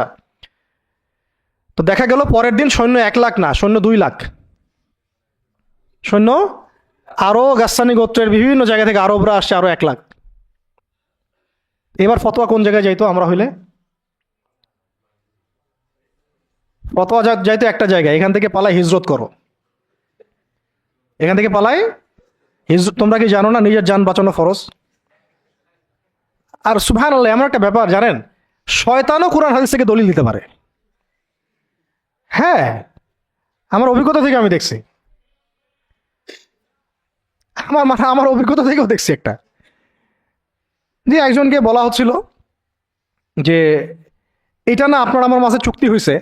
তো দেখা গেল পরের দিন সৈন্য 1 লাখ না, সৈন্য 2 লাখ সৈন্য, আরো গাসসানি গোত্রের বিভিন্ন জায়গা থেকে আরবরা আসছে, আরো 1 লাখ। এবার ফতোয়া কোন জায়গায় যাইতো আমরা হইলে? ফতোয়া যাইতো একটা জায়গায়, এখান থেকে পালাই হিজরত করো, এখান থেকে পালাই হিজরত। তোমরা কি জানো না নিজের জান বাঁচানো ফরজ? আর সুবহানাল্লাহ, এমন একটা ব্যাপার জানেন, শয়তানও কোরআন হাদিস থেকে দলিল দিতে পারে। হ্যাঁ, আমার অভিজ্ঞতা থেকে আমি দেখছি, আমার অভিজ্ঞতা থেকেও দেখছি একটা, যে একজনকে বলা হচ্ছিল যে এটা না আপনার আমার মাঝে চুক্তি হয়েছে।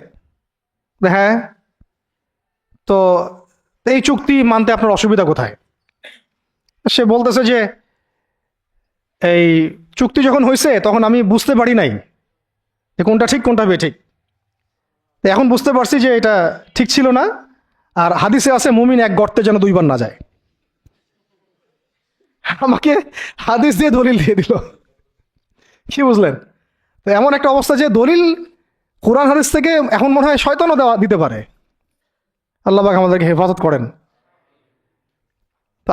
হ্যাঁ, তো এই চুক্তি মানতে আপনার অসুবিধা কোথায়? সে বলতেছে যে এই চুক্তি যখন হয়েছে তখন আমি বুঝতে পারি নাই যে কোনটা ঠিক কোনটা বেঠিক। তো এখন বুঝতে পারছি যে এটা ঠিক ছিল না। আর হাদিসে আছে মুমিন এক গর্তে যেন 2 বার না যায়। আমাকে হাদিস দিয়ে দলিল দিয়ে দিল, কি বুঝলেন? তো এমন একটা অবস্থা যে দলিল কোরআন হাদিস থেকে এখন মনে হয় শয়তানও দিতে পারে। আল্লাহ পাক আমাদেরকে হেফাজত করেন। তো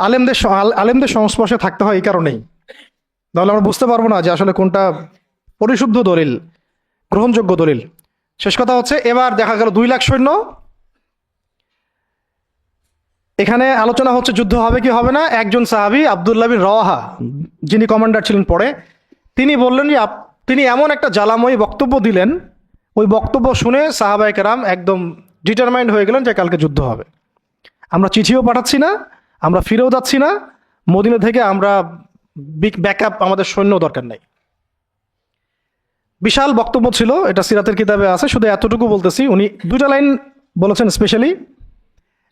আলেমদের সংস্পর্শে থাকতে হয় এই কারণেই, তাহলে আমরা বুঝতে পারবো না যে আসলে কোনটা পরিশুদ্ধ দলিল, গ্রহণযোগ্য দলিল। শেষ কথা হচ্ছে, এবার দেখা গেল 2 লাখ সৈন্য, এখানে আলোচনা হচ্ছে যুদ্ধ হবে কি হবে না। একজন সাহাবী আব্দুল্লাহ বিন রওয়াহা, যিনি কমান্ডার ছিলেন পরে, তিনি বললেন যে তিনি এমন একটা জ্বালাময়ী বক্তব্য দিলেন, ওই বক্তব্য শুনে সাহাবায়ে কেরাম একদম ডিটারমাইন্ড হয়ে গেলেন যে কালকে যুদ্ধ হবে। আমরা চিঠিও পাঠাচ্ছি না, আমরা ফিরেও যাচ্ছি না, মদিনা থেকে আমরা ব্যাকআপ, আমাদের সৈন্য দরকার নাই। বিশাল বক্তব্য ছিল, এটা সিরাতের কিতাবে আছে। শুধু এতটুকু বলতেছি, উনি 2টা লাইন বলেছেন স্পেশালি।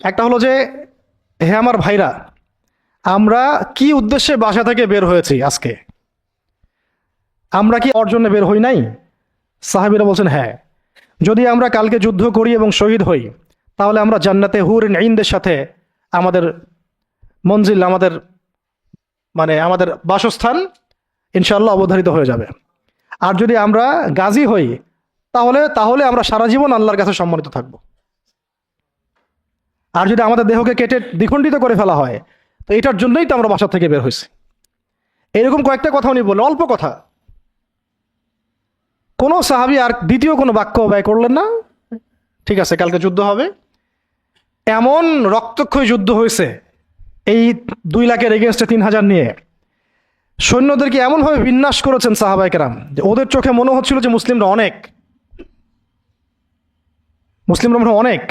একটা হলো যে, হে আমার ভাইরা, আমরা কি উদ্দেশ্যে বাসা থেকে বের হয়েছি আজকে? আমরা কি অর্জনে বের হই নাই? সাহাবীরা বলছেন হ্যাঁ। যদি আমরা কালকে যুদ্ধ করি এবং শহীদ হই, তাহলে আমরা জান্নাতে হুরুন ঈনদের সাথে আমাদের মঞ্জিল, আমাদের বাসস্থান ইনশাআল্লাহ অবধারিত হয়ে যাবে। আর যদি আমরা গাজী হই, তাহলে আমরা সারা জীবন আল্লাহর কাছে সম্মানিত থাকব। আর যদি আমাদের দেহকে কেটে দ্বিখণ্ডিত করে ফেলা হয়, তো এটার জন্যই তো আমরা বাসা থেকে বের হয়েছি। এরকম কয়েকটা কথা উনি বললেন, অল্প কথা। কোনো সাহাবী আর দ্বিতীয় কোনো বাক্য ব্যয় করলেন না। ঠিক আছে, কালকে যুদ্ধ হবে। এমন রক্তক্ষয়ী যুদ্ধ হয়েছে এই 2 লাখের এগেনস্টে 3,000 নিয়ে। সৈন্যদেরকে এমনভাবে বিন্যাস করেছেন সাহাবায়ে কেরাম যে ওদের চোখে মনে হচ্ছিল যে মুসলিমরা অনেক, মুসলিমরা মনে হয় অনেক।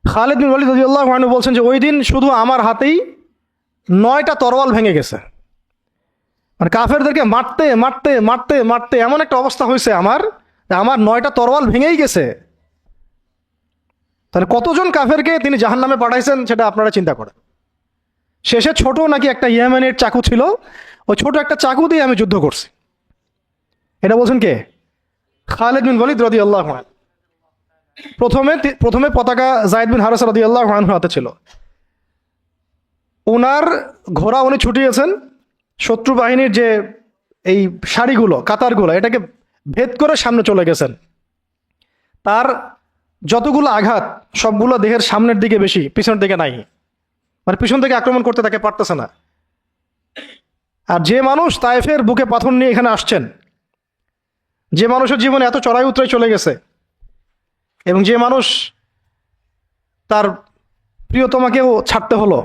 খালিদ বিন ওয়ালিদ রাদিয়াল্লাহু আনহু বলছেন যে ওই দিন শুধু আমার হাতেই 9টা তরোয়াল ভেঙে গেছে। মানে কাফেরদেরকে মারতে মারতে মারতে মারতে এমন একটা অবস্থা হয়েছে আমার 9টা তরোয়াল ভেঙেই গেছে। তাহলে কতজন কাফেরকে তিনি জাহান্নামে পাঠাইছেন সেটা আপনারা চিন্তা করেন। শেষে ছোট নাকি একটা ইয়েমেনের চাকু ছিল, ওই ছোট একটা চাকু দিয়ে আমি যুদ্ধ করছি। এটা বলছেন কে? খালিদ বিন ওয়ালিদ রাদিয়াল্লাহু আনহু। প্রথমে পতাকা যায়েদ বিন হারেসা রাদিয়াল্লাহু আনহুর হাতে ছিল। ওনার ঘোড়া উনি ছুটিয়েছেন, শত্রু বাহিনীর যে এই সারিগুলো কাতারগুলো এটাকে ভেদ করে সামনে চলে গেছেন। তার যতগুলো আঘাত সবগুলো দেহের সামনের দিকে বেশি, পিছনের দিকে নাই। মানে পিছন থেকে আক্রমণ করতে তাকে পারতেছে না। আর যে মানুষ তায়েফের বুকে পাথর নিয়ে এখানে আসছেন, যে মানুষের জীবনে এত চড়াই উতরাই চলে গেছে, এবং যে মানুষ তার প্রিয়তমাকেও ছাড়তে হলো,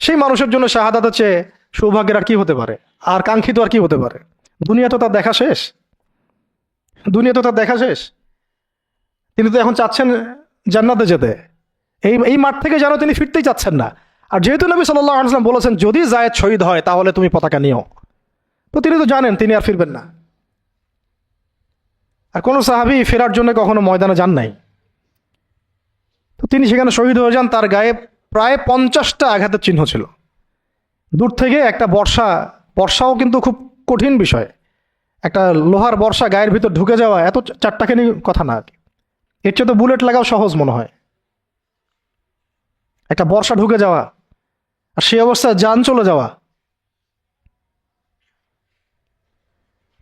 সেই মানুষের জন্য শাহাদাতের চেয়ে সৌভাগ্যের আর কি হতে পারে, আর কাঙ্ক্ষিত আর কি হতে পারে? দুনিয়া তো তার দেখা শেষ, দুনিয়া তো তার দেখা শেষ। তিনি তো এখন চাচ্ছেন জান্নাতে যেতে, এই মাঠ থেকে যেন তিনি ফিরতেই চাচ্ছেন না। আর যেহেতু নবী সাল্লাল্লাহু আলাইহি ওয়াসাল্লাম বলেছেন যদি যায়েদ শহীদ হয় তাহলে তুমি পতাকা নিও, তো তিনি তো জানেন তিনি আর ফিরবেন না। আর কোনো সাহাবী ফেরার জন্য কখনো ময়দানে যান নাই, তো তিনি সেখানে শহীদ হয়ে যান। তার গায়ে প্রায় 50টা আঘাতের চিহ্ন ছিল। দূর থেকে একটা বর্ষাও কিন্তু খুব কঠিন বিষয়। একটা লোহার বর্ষা গায়ের ভিতর ঢুকে যাওয়া এত চারটাখানি কথা না, এর চেয়ে তো বুলেট লাগাও সহজ মনে হয়। একটা বর্ষা ঢুকে যাওয়া আর সেই অবস্থায় জান চলে যাওয়া,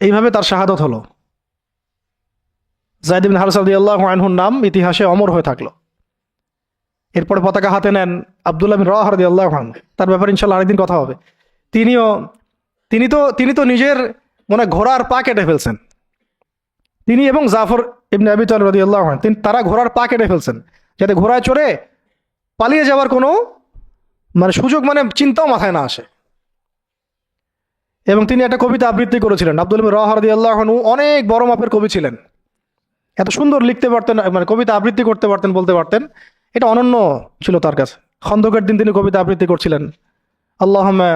এইভাবে তার শাহাদত হলো। যায়েদ বিন হারেসা রাদিয়াল্লাহু আনহুর নাম ইতিহাসে অমর হয়ে থাকলো। এরপরে পতাকা হাতে নেন আব্দুল্লাহ বিন রাওয়াহা রাদিয়াল্লাহু আনহু। তার ব্যাপারে ইনশাআল্লাহ আরেকদিন কথা হবে। তিনি তো নিজের মনে ঘোড়ার পা কেটে ফেলছেন। তিনি এবং জাফর ইবনে আবি তালিব রাদিয়াল্লাহু আনহু তারা ঘোড়ার পা কেটে ফেলছেন, যাতে ঘোড়ায় চড়ে পালিয়ে যাওয়ার কোনো সুযোগ চিন্তাও মাথায় না আসে। এবং তিনি একটা কবিতা আবৃত্তি করেছিলেন। আব্দুল্লাহ বিন রাওয়াহা রাদিয়াল্লাহু আনহু অনেক বড় মাপের কবি ছিলেন, এত সুন্দর লিখতে পারতেন, কবিতা আবৃত্তি করতে পারতেন, বলতে পারতেন। এটা অনন্য ছিল তার কাছে। খন্দকের দিন তিনি কবিতা আবৃত্তি করছিলেন, আল্লাহুম্মা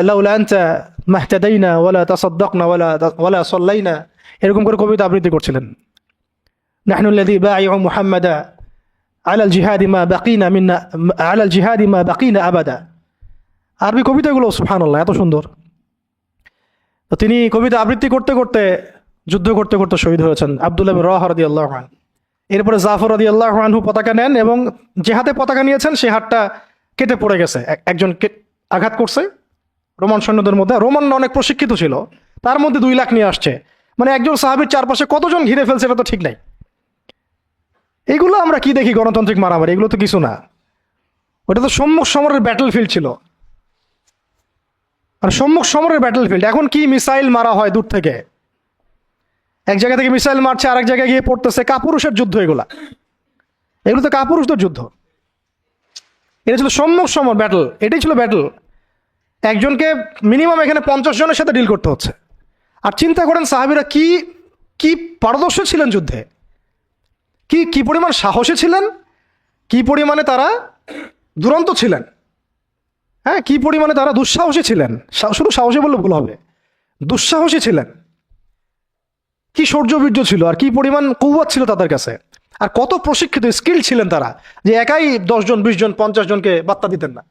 লাউলা আনতা মাহতাদাইনা ওয়ালা তাসাদদাকনা ওয়ালা সাল্লাইনা, এরকম করে কবিতা আবৃত্তি করছিলেন। নাহনু আল্লাযী বাইউ মুহাম্মাদা আলাল জিহাদি মা বাকিনা মিন্না আলাল জিহাদি মা বাকিনা আবাদা। আরবি কবিতাগুলো সুবহানাল্লাহ এত সুন্দর। তো তিনি কবিতা আবৃত্তি করতে করতে যুদ্ধ করতে করতে শহীদ হয়েছেন আব্দুল্লাহ বিন রাওয়াহা রাদিয়াল্লাহু আনহু। এরপরে জাফর রাদিয়াল্লাহু আনহু পতাকা নেন এবং যে হাতে পতাকা নিয়েছেন সে হাতটা কেটে পড়ে গেছে। একজন আঘাত করছে রোমান সৈন্যদের মধ্যে। রোমানরা অনেক প্রশিক্ষিত ছিল, তার মধ্যে 2 লাখ নিয়ে আসছে। একজন সাহাবীর চারপাশে কতজন ঘিরে ফেলছে এটা তো ঠিক নাই। এগুলো আমরা কি দেখি গণতান্ত্রিক মারামারি, এগুলো তো কিছু না। ওটা তো সম্মুখ সমরের ব্যাটল ফিল্ড ছিল। আর সম্মুখ সমরের ব্যাটল ফিল্ড এখন কি মিসাইল মারা হয় দূর থেকে, এক জায়গা থেকে মিসাইল মারছে আরেক জায়গায় গিয়ে পড়তেছে। কাপুরুষের যুদ্ধ এগুলো তো কাপুরুষদের যুদ্ধ। এটা ছিল সম্মুখ সমর ব্যাটল, এটাই ছিল ব্যাটল। একজনকে মিনিমাম এখানে 50 জনের সাথে ডিল করতে হচ্ছে। আর চিন্তা করেন সাহাবীরা কি কি পারদর্শী ছিলেন যুদ্ধে, কি পরিমাণ সাহসী ছিলেন, কি পরিমাণে তারা দুরন্ত ছিলেন, হ্যাঁ, কি পরিমাণে তারা দুঃসাহসী ছিলেন। শুধু সাহসী বললে ভুল হবে, দুঃসাহসী ছিলেন। কি শৌর্যবীর্য ছিল আর কি পরিমাণ কৌয়াত ছিল তাদের কাছে, আর কত প্রশিক্ষিত স্কিল ছিলেন তারা, যে একাই 10 জন 20 জন 50 জনকে বার্তা দিতেন না।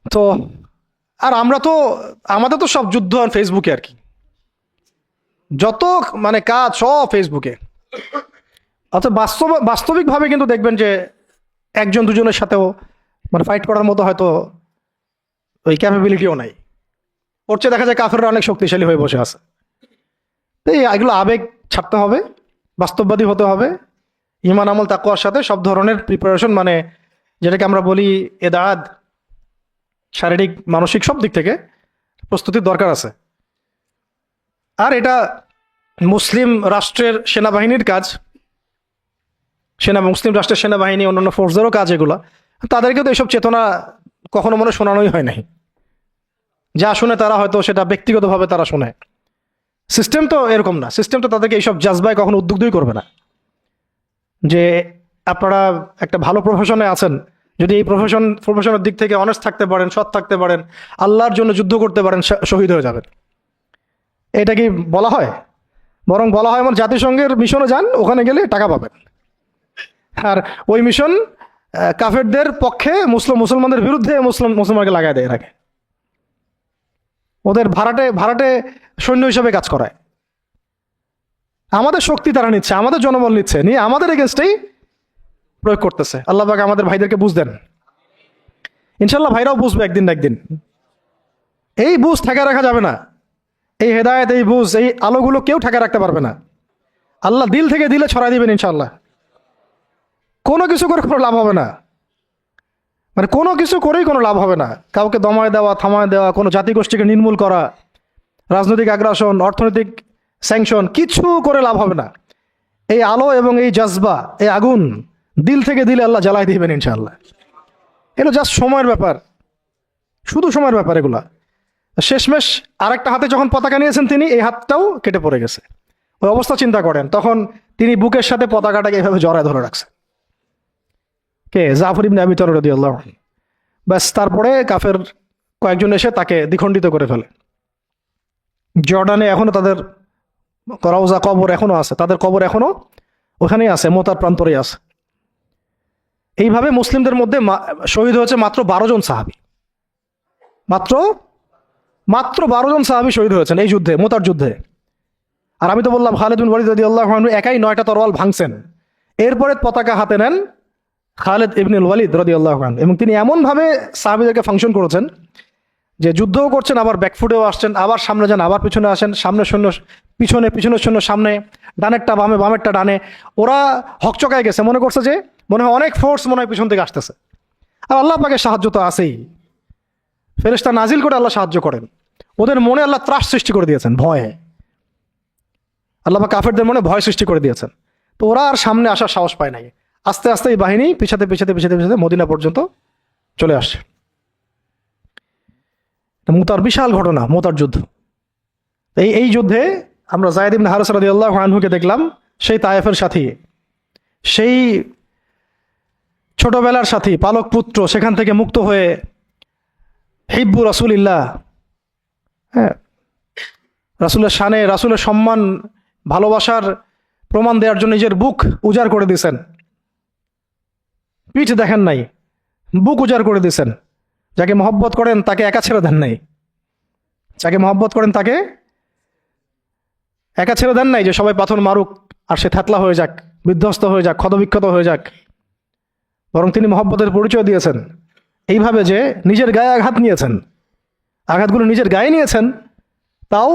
তো আর আমাদের তো সব যুদ্ধ আর ফেসবুকে, আর কি যত কাজ সব ফেসবুকে। অর্থাৎ বাস্তবিকভাবে কিন্তু দেখবেন যে 1 2 জনের সাথেও ফাইট করার মতো হয়তো ওই ক্যাপাবিলিটিও নাই। ওর চেয়ে দেখা যায় কাফেররা অনেক শক্তিশালী হয়ে বসে আছে। তো এগুলো আবেগ ছাড়তে হবে, বাস্তববাদী হতে হবে। ঈমান আমল তাকওয়ার সাথে সব ধরনের প্রিপারেশন যেটাকে আমরা বলি এদাদ, শারীরিক মানসিক সব দিক থেকে প্রস্তুতির দরকার আছে। আর এটা মুসলিম রাষ্ট্রের সেনাবাহিনীর কাজ, মুসলিম রাষ্ট্রের সেনাবাহিনী, অন্যান্য ফোর্সদেরও কাজ এগুলা। তাদেরকে তো এইসব চেতনা কখনো মনে শোনানোই হয় নাই। যা শুনে তারা হয়তো সেটা ব্যক্তিগতভাবে তারা শোনে। সিস্টেম তো এরকম না, সিস্টেম তো তাদেরকে এইসব জাজবায় কখনো উদ্বুদ্ধই করবে না যে আপনারা একটা ভালো প্রফেশনে আছেন, যদি এই প্রফেশনের দিক থেকে অনেস্ট থাকতে পারেন, সৎ থাকতে পারেন, আল্লাহর জন্য যুদ্ধ করতে পারেন, শহীদ হয়ে যাবেন। এটা কি বলা হয়? বরং বলা হয় আমার জাতিসংঘের মিশনে যান, ওখানে গেলে টাকা পাবেন। আর ওই মিশন কাফেরদের পক্ষে, মুসলমানদের বিরুদ্ধে মুসলমানকে লাগায় দেয়, এরাকে ওদের ভাড়াটে সৈন্য হিসেবে কাজ করায়। আমাদের শক্তি তারা নিচ্ছে, আমাদের জনবল নিচ্ছে, নিয়ে আমাদের এগেনস্টেই প্রয়োগ করতেছে। আল্লাহ পাক আমাদের ভাইদেরকে বুঝ দেন। ইনশাল্লাহ ভাইরাও বুঝবে একদিন না একদিন। এই বুঝ ঠেকা রাখা যাবে না। এই হেদায়েত, এই বুঝ, এই আলোগুলো কেউ ঠেকা রাখতে পারবে না। আল্লাহ দিল থেকে দিলে ছড়াই দিবেন ইনশাল্লাহ। কোনো কিছু করে কোনো লাভ হবে না, মানে কোনো কিছু করেই কোনো লাভ হবে না। কাউকে দমায় দেওয়া, থামায় দেওয়া, কোনো জাতিগোষ্ঠীকে নির্মূল করা, রাজনৈতিক আগ্রাসন, অর্থনৈতিক স্যাংশন, কিছু করে লাভ হবে না। এই আলো এবং এই জজবা, এই আগুন দিল থেকে দিলে আল্লাহ জ্বালাই দিবেন ইনশাআল্লাহ। এগুলো জাস্ট সময়ের ব্যাপার, শুধু সময়ের ব্যাপার এগুলা। শেষমেশ আরেকটা হাতে যখন পতাকা নিয়েছেন তিনি, এই হাতটাও কেটে পড়ে গেছে। ওই অবস্থা চিন্তা করেন, তখন তিনি বুকের সাথে পতাকাটাকে এভাবে জড়ায় ধরে রাখছে। কে? জাফর ইবনে আবি তালিব রাদিয়াল্লাহু আনহু। ব্যাস, তারপরে কাফের কয়েকজন এসে তাকে দ্বিখণ্ডিত করে ফেলে। জর্ডানে এখনো তাদের রওজা, কবর এখনো আছে, তাদের কবর এখনো ওখানেই আছে, মোতার প্রান্তরেই আছে। এইভাবে মুসলিমদের মধ্যে শহীদ হয়েছে মাত্র 12 জন সাহাবী। মাত্র 12 জন সাহাবী শহীদ হয়েছেন এই যুদ্ধে, মোতার যুদ্ধে। আর আমি তো বললাম খালিদ বিন ওয়ালিদ রাদিয়াল্লাহু আনহু একাই 9টা তরোয়াল ভাঙছেন। এরপরে পতাকা হাতে নেন খালিদ ইবনুল ওয়ালিদ রাদিয়াল্লাহু আনহু, এবং তিনি এমনভাবে সাহাবীদেরকে ফাংশন করেছেন যে যুদ্ধও করছেন, আবার ব্যাকফুটেও আসছেন, আবার সামনে যান, আবার পিছনে আসেন, সামনে সৈন্য পিছনে, পিছনের সৈন্য সামনে, ডানেরটা বামে, বামেরটা ডানে। ওরা হকচকায় গেছে, মনে করছে যে মনে হয় অনেক ফোর্স মনে হয় পিছন থেকে আসতেছে। আর আল্লাহ পাকের সাহায্য তো আছেই, ফেরেশতা নাজিল করে আল্লাহ সাহায্য করেন। ওদের মনে আল্লাহ ত্রাস সৃষ্টি করে দিয়েছেন, ভয়ে। আল্লাহ পাক কাফেরদের মনে ভয় সৃষ্টি করে দিয়েছেন। তো ওরা আর সামনে আসার সাহস পায় নাই। আস্তে আস্তে এই বাহিনী পিছাতে পিছাতে পিছাতে পিছাতে মদিনা পর্যন্ত চলে আসছে। মুতার বিশাল ঘটনা, মুতার যুদ্ধ। এই যুদ্ধে আমরা যায়েদ ইবনে হারিসা রাদিয়াল্লাহু আনহুকে দেখলাম, সেই তায়েফের সাথী, সেই ছোটবেলার সাথী, পালক পুত্র, সেখান থেকে মুক্ত হয়ে হিব্বু রাসূলিল্লাহ, হ্যাঁ, রাসূলের শানে, রাসূলের সম্মান, ভালোবাসার প্রমাণ দেওয়ার জন্য নিজের বুক উজাড় করে দিয়েছেন। পিঠ দেখেন নাই, বুক উজাড় করে দিয়েছেন। যাকে মহব্বত করেন তাকে একা ছেড়ে দেন নাই, যাকে মহব্বত করেন তাকে একা ছেড়ে দেন নাই যে সবাই পাথর মারুক আর সে থাতলা হয়ে যাক, বিধ্বস্ত হয়ে যাক, ক্ষতবিক্ষত হয়ে যাক। বরং তিনি মহব্বতের পরিচয় দিয়েছেন এইভাবে যে নিজের গায়ে আঘাত নিয়েছেন, আঘাতগুলো নিজের গায়ে নিয়েছেন, তাও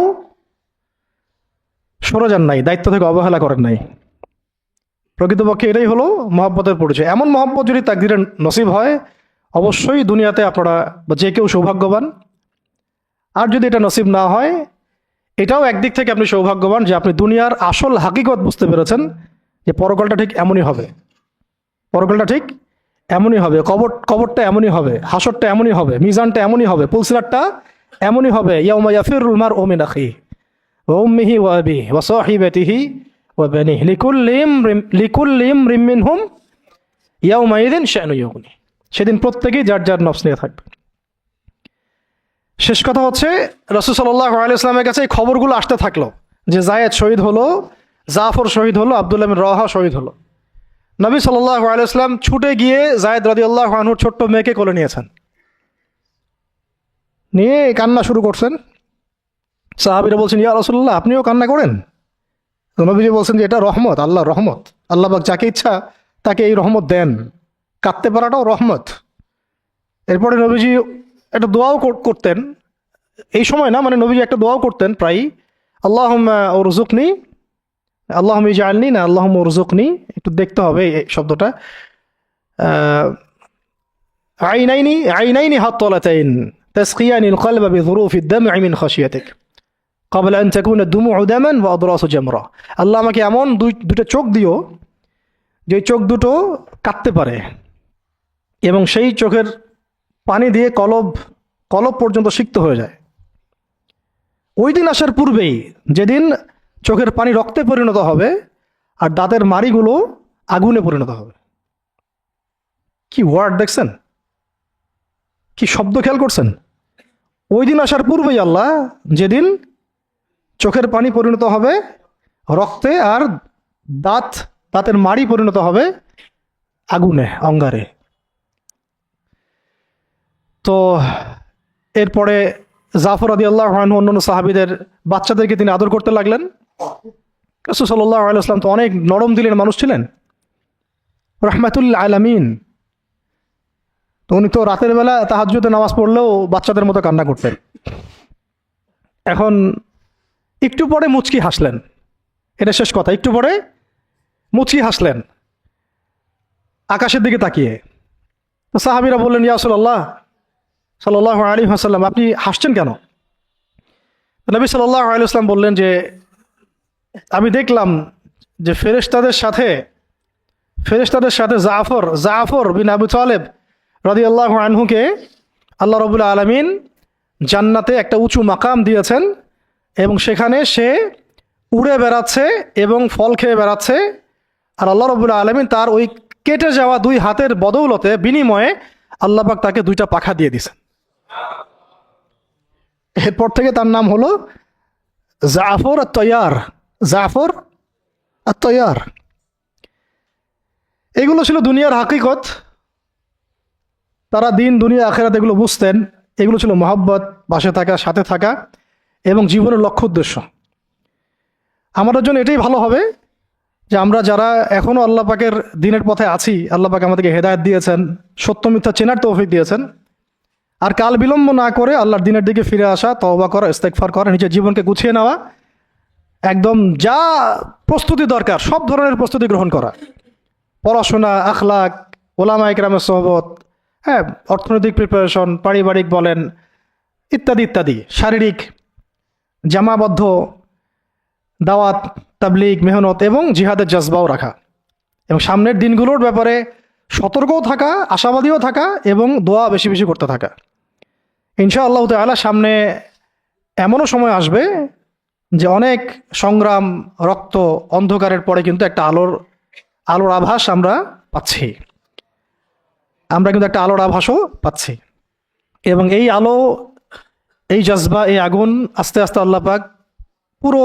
সরে যান নাই, দায়িত্ব থেকে অবহেলা করেন নাই। প্রকৃতপক্ষে এটাই হলো মহব্বতের পরিচয়। এমন মহব্বত যদি তাকদীরে নসিব হয়, অবশ্যই দুনিয়াতে আপনারা বা যে কেউ সৌভাগ্যবান। আর যদি এটা নসিব না হয়, এটাও একদিক থেকে আপনি সৌভাগ্যবান যে আপনি দুনিয়ার আসল হাকিকত বুঝতে পেরেছেন, যে পরকালটা ঠিক এমনই হবে, পরকালটা ঠিক এমনই হবে, কবরটা এমনই হবে, হাসরটা এমনই হবে, মিজানটা এমনই হবে, পুলসিরাতটা এমনই হবে। ইয়াউমা ইয়াফিরুল মারউ মিন আখিহি ওয়া উম্মিহি ওয়া আবিহি ওয়া সাহিবাতিহি ওয়া বানিহি লিকুল্লি ইমরিন মিনহুম ইয়াউমাইযিন শা'নু ইউগনি। সেদিন প্রত্যেকেই যার যার নফস নিয়ে থাকবে। শেষ কথা হচ্ছে, রাসূল সাল্লাল্লাহু আলাইহি ওয়াসাল্লামের কাছে এই খবরগুলো আসতে থাকলো যে যায়েদ শহীদ হলো, জাফর শহীদ হলো, আব্দুল্লাহ বিন রওয়াহা শহীদ হলো। নবী সাল্লাল্লাহু আলাইহি ওয়াসাল্লাম ছুটে গিয়ে যায়েদ রাদিয়াল্লাহু আনহুর ছোট্ট মেয়েকে কোলে নিয়েছেন, নিয়ে কান্না শুরু করছেন। সাহাবীরা বলছেন, ইয়া রাসূলুল্লাহ, আপনিও কান্না করেন? তো নবীজি বলছেন যে এটা রহমত, আল্লাহর রহমত। আল্লাহ পাক যাকে ইচ্ছা তাকে এই রহমত দেন, কাঁদতে পারাটাও রহমত। এরপরে নবীজি একটা দোয়াও করতেন এই সময়, না মানে নবীজি একটা দোয়াও করতেন প্রায়ই, আল্লাহুম্মা উরযুকনি, আল্লাহুম্মা ইজআলনি, না আল্লাহুম্মা উরযুকনি, একটু দেখতে হবে এই শব্দটা। আইনাইনি হাত্তালাতাইন তাসকিয়ানিল কলবা বিযুরুফিদ দাম'i মিন খাশিয়াতিক ক্বাবলা আন তাকুনা দুমু'ু দামান ওয়া আদরাসু জামরা। আল্লাহ আমাকে এমন দুটো চোখ দিও যে চোখ দুটো কাঁদতে পারে এবং সেই চোখের পানি দিয়ে কলব পর্যন্ত সিক্ত হয়ে যায়। ওই দিন আসার পূর্বেই, যেদিন চোখের পানি রক্তে পরিণত হবে আর দাঁতের মাড়িগুলো আগুনে পরিণত হবে। কি ওয়ার্ড দেখছেন, কি শব্দ খেয়াল করছেন? ওই দিন আসার পূর্বেই আল্লাহ, যেদিন চোখের পানি পরিণত হবে রক্তে আর দাঁতের মাড়ি পরিণত হবে আগুনে, অঙ্গারে। তো এরপরে জাফর রাদিয়াল্লাহু আনহু অন্যান্য সাহাবীদের বাচ্চাদেরকে তিনি আদর করতে লাগলেন। রাসূল সাল্লাল্লাহু আলাইহি ওয়াসাল্লাম তো অনেক নরম দিলের মানুষ ছিলেন, রাহমাতুল আলামিন। তো উনি তো রাতের বেলা তাহাজ্জুদে নামাজ পড়লেও বাচ্চাদের মতো কান্না করতেন। এখন একটু পরে মুচকি হাসলেন, এটা শেষ কথা। একটু পরে মুচকি হাসলেন আকাশের দিকে তাকিয়ে। তো সাহাবীরা বললেন, ইয়া রাসূলুল্লাহ সাল্লাল্লাহু আলাইহি ওয়াসাল্লাম, আপনি হাসছেন কেন? নবী সাল্লাল্লাহু আলাইহি ওয়াসাল্লাম বললেন যে, আমি দেখলাম যে ফেরেশতাদের সাথে জাফর বিন আবু তালেব রাদিয়াল্লাহু আনহুকে আল্লাহ রাব্বুল আলামিন জান্নাতে একটা উঁচু মাকাম দিয়েছেন এবং সেখানে সে উড়ে বেড়াচ্ছে এবং ফল খেয়ে বেড়াচ্ছে। আর আল্লাহ রাব্বুল আলামিন তার ওই কেটে যাওয়া দুই হাতের বদৌলতে, বিনিময়ে আল্লাহ পাক তাকে দুইটা পাখা দিয়ে দিয়েছেন। এরপর থেকে তার নাম হলো জাফর আত-তাইয়ার। জাফর আত-তাইয়ার। এগুলো ছিল দুনিয়ার হাকিকত। তারা দিন দুনিয়া আখিরাত এগুলো বুঝতেন। এগুলো ছিল মহব্বত, পাশে থাকা, সাথে থাকা এবং জীবনের লক্ষ্য উদ্দেশ্য। আমাদের জন্য এটাই ভালো হবে যে আমরা যারা এখনও আল্লাহ পাকের দিনের পথে আছি, আল্লাহ পাক আমাদেরকে হেদায়েত দিয়েছেন, সত্য মিথ্যা চেনার তৌফিক দিয়েছেন। আর কাল বিলম্ব না করে আল্লাহর দিনের দিকে ফিরে আসা, তওবা করা, ইস্তেগফার করা, নিজের জীবনকে গুছিয়ে নেওয়া, একদম যা প্রস্তুতি দরকার সব ধরনের প্রস্তুতি গ্রহণ করা। পড়াশোনা, আখলাক, ওলামা ইকরামের সোহবত, হ্যাঁ, অর্থনৈতিক প্রিপারেশন, পারিবারিক বলেন, ইত্যাদি ইত্যাদি, শারীরিক, জামাবদ্ধ, দাওয়াত, তাবলীগ, মেহনত এবং জিহাদের জজবাও রাখা এবং সামনের দিনগুলোর ব্যাপারে সতর্কও থাকা, আশাবাদীও থাকা এবং দোয়া বেশি বেশি করতে থাকা। ইনশাআল্লাহ তাআলা সামনে এমনও সময় আসবে যে অনেক সংগ্রাম, রক্ত, অন্ধকারের পরে কিন্তু একটা আলোর আভাস আমরা পাচ্ছি। আমরা কিন্তু একটা আলোর আভাসও পাচ্ছি এবং এই আলো, এই জজবা, এই আগুন আস্তে আস্তে আল্লাহ পাক পুরো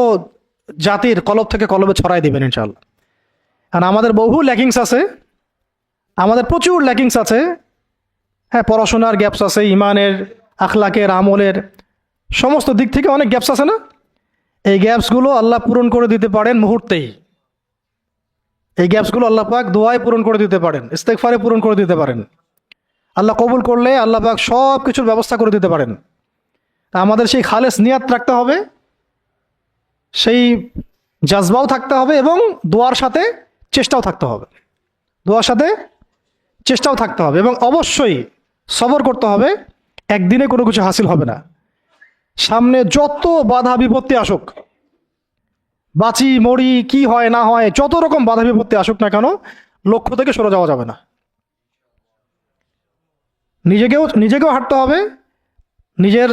জাতির কলব থেকে কলবে ছড়াই দিবেন ইনশাআল্লাহ। আর আমাদের বহু ল্যাকিংস আছে, আমাদের প্রচুর ল্যাকিংস আছে। হ্যাঁ, পড়াশোনার গ্যাপস আছে, ইমানের, আখলাকের, আমলের সমস্ত দিক থেকে অনেক গ্যাপস আছে না? এই গ্যাপসগুলো আল্লাহ পূরণ করে দিতে পারেন মুহূর্তেই। এই গ্যাপসগুলো আল্লাহ পাক দোয়ায় পূরণ করে দিতে পারেন, ইস্তেগফারে পূরণ করে দিতে পারেন। আল্লাহ কবুল করলে আল্লাহ পাক সব কিছুর ব্যবস্থা করে দিতে পারেন। আমাদের সেই খালেস নিয়াত রাখতে হবে, সেই জাজবাও থাকতে হবে এবং দোয়ার সাথে চেষ্টাও থাকতে হবে। দোয়ার সাথে চেষ্টাও থাকতে হবে এবং অবশ্যই সবর করতে হবে। একদিনে কোনো কিছু হাসিল হবে না। সামনে যত বাধা বিপত্তি আসুক, বাঁচি মরি, কি হয় না হয়, যত রকম বাধা বিপত্তি আসুক না কেন, লক্ষ্য থেকে সরে যাওয়া যাবে না। নিজেকেও হাঁটতে হবে, নিজের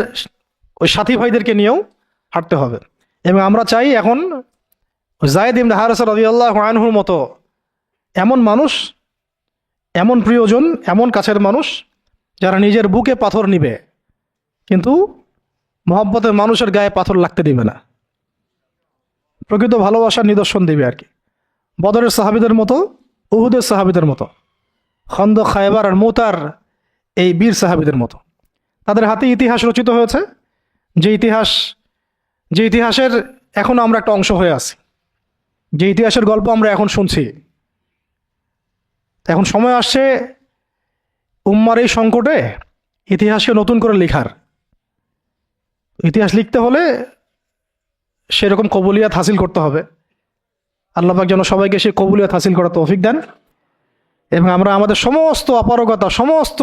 ওই সাথী ভাইদেরকে নিয়েও হাঁটতে হবে। এবং আমরা চাই এখন যায়েদ ইবনে হারেসা রাদিয়াল্লাহু আনহুর মতো এমন মানুষ, এমন প্রিয়জন, এমন কাছের মানুষ যারা নিজের বুকে পাথর নিবে কিন্তু মহব্বতের মানুষের গায়ে পাথর লাগতে দিবে না, প্রকৃত ভালোবাসার নিদর্শন দিবে আর কি। বদরের সাহাবীদের মতো, উহুদের সাহাবীদের মতো, খন্দক, খায়বার আর মুতার এই বীর সাহাবীদের মতো। তাদের হাতে ইতিহাস রচিত হয়েছে, যে ইতিহাসের এখনও আমরা একটা অংশ হয়ে আছি, যে ইতিহাসের গল্প আমরা এখন শুনছি। এখন সময় আসছে উম্মার এই সংকটে ইতিহাসকে নতুন করে লেখার। ইতিহাস লিখতে হলে সেরকম কবুলিয়াত হাসিল করতে হবে। আল্লাহ পাক যেন সবাইকে সেই কবুলিয়াত হাসিল করার তৌফিক দেন এবং আমরা আমাদের সমস্ত অপারগতা, সমস্ত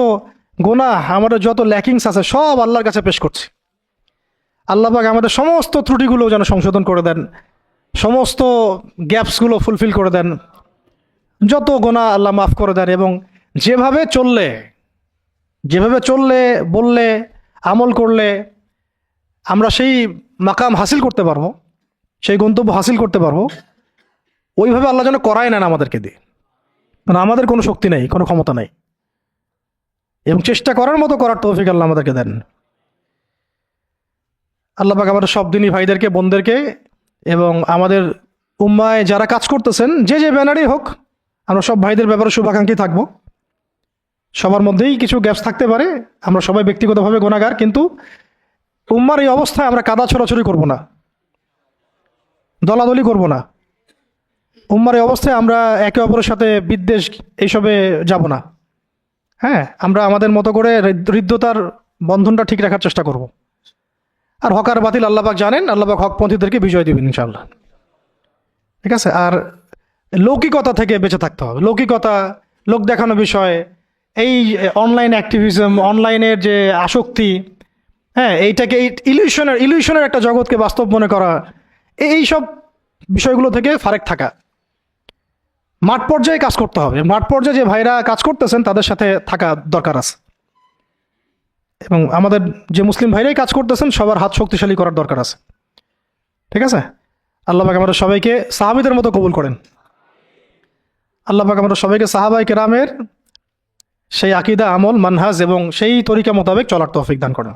গুনাহ, আমাদের যত ল্যাকিংস আছে সব আল্লাহর কাছে পেশ করছি। আল্লাহ পাক আমাদের সমস্ত ত্রুটিগুলো যেন সংশোধন করে দেন, সমস্ত গ্যাপসগুলো ফুলফিল করে দেন, যত গুনাহ আল্লাহ মাফ করে দেন, এবং যেভাবে চললে বললে আমল করলে আমরা সেই মাকাম হাসিল করতে পারবো, সেই গন্তব্য হাসিল করতে পারবো, ওইভাবে আল্লাহ যেন করায় নেন আমাদেরকে দিয়ে। কারণ আমাদের কোনো শক্তি নেই, কোনো ক্ষমতা নেই, এবং চেষ্টা করার মতো করার তৌফিক আল্লাহ আমাদেরকে দেন। আল্লাহ পাক আমাদের সব দিনী ভাইদেরকে, বোনদেরকে, এবং আমাদের উম্মায় যারা কাজ করতেছেন যে ব্যানারই হোক, আমরা সব ভাইদের ব্যাপারে শুভাকাঙ্ক্ষী থাকবো। সবার মধ্যেই কিছু গ্যাপস থাকতে পারে, আমরা সবাই ব্যক্তিগতভাবে গুনাহগার, কিন্তু উম্মার এই অবস্থায় আমরা কাদা ছড়াছড়ি করব না, দলাদলি করব না। উম্মার এই অবস্থায় আমরা একে অপরের সাথে বিদ্বেষ এইসবে যাব না। হ্যাঁ, আমরা আমাদের মতো করে হৃদ্যতার বন্ধনটা ঠিক রাখার চেষ্টা করব। আর হকার বাতিল আল্লাহ পাক জানেন, আল্লাহ পাক হকপন্থীদেরকে বিজয় দিবেন ইনশাআল্লাহ। ঠিক আছে? আর লৌকিকতা থেকে বেঁচে থাকতে হবে। লৌকিকতা, লোক দেখানো বিষয়, এই অনলাইন অ্যাক্টিভিজম, অনলাইনের যে আসক্তি, হ্যাঁ, এইটাকে ইলিউশনের একটা জগৎকে বাস্তব মনে করা, এই সব বিষয়গুলো থেকে ফারেক থাকা, মাঠ পর্যায়ে কাজ করতে হবে। মাঠ পর্যায়ে যে ভাইরা কাজ করতেছেন তাদের সাথে থাকা দরকার আছে, এবং আমাদের যে মুসলিম ভাইরাই কাজ করতেছেন সবার হাত শক্তিশালী করার দরকার আছে। ঠিক আছে? আল্লাহ পাক আমাদের সবাইকে সাহাবীদের মতো কবুল করেন। আল্লাহ পাক আমাদের সবাইকে সাহাবায়ে কেরামের সেই আকীদা, আমল, মানহাজ এবং সেই তরিকা মোতাবেক চলার তৌফিক দান করেন।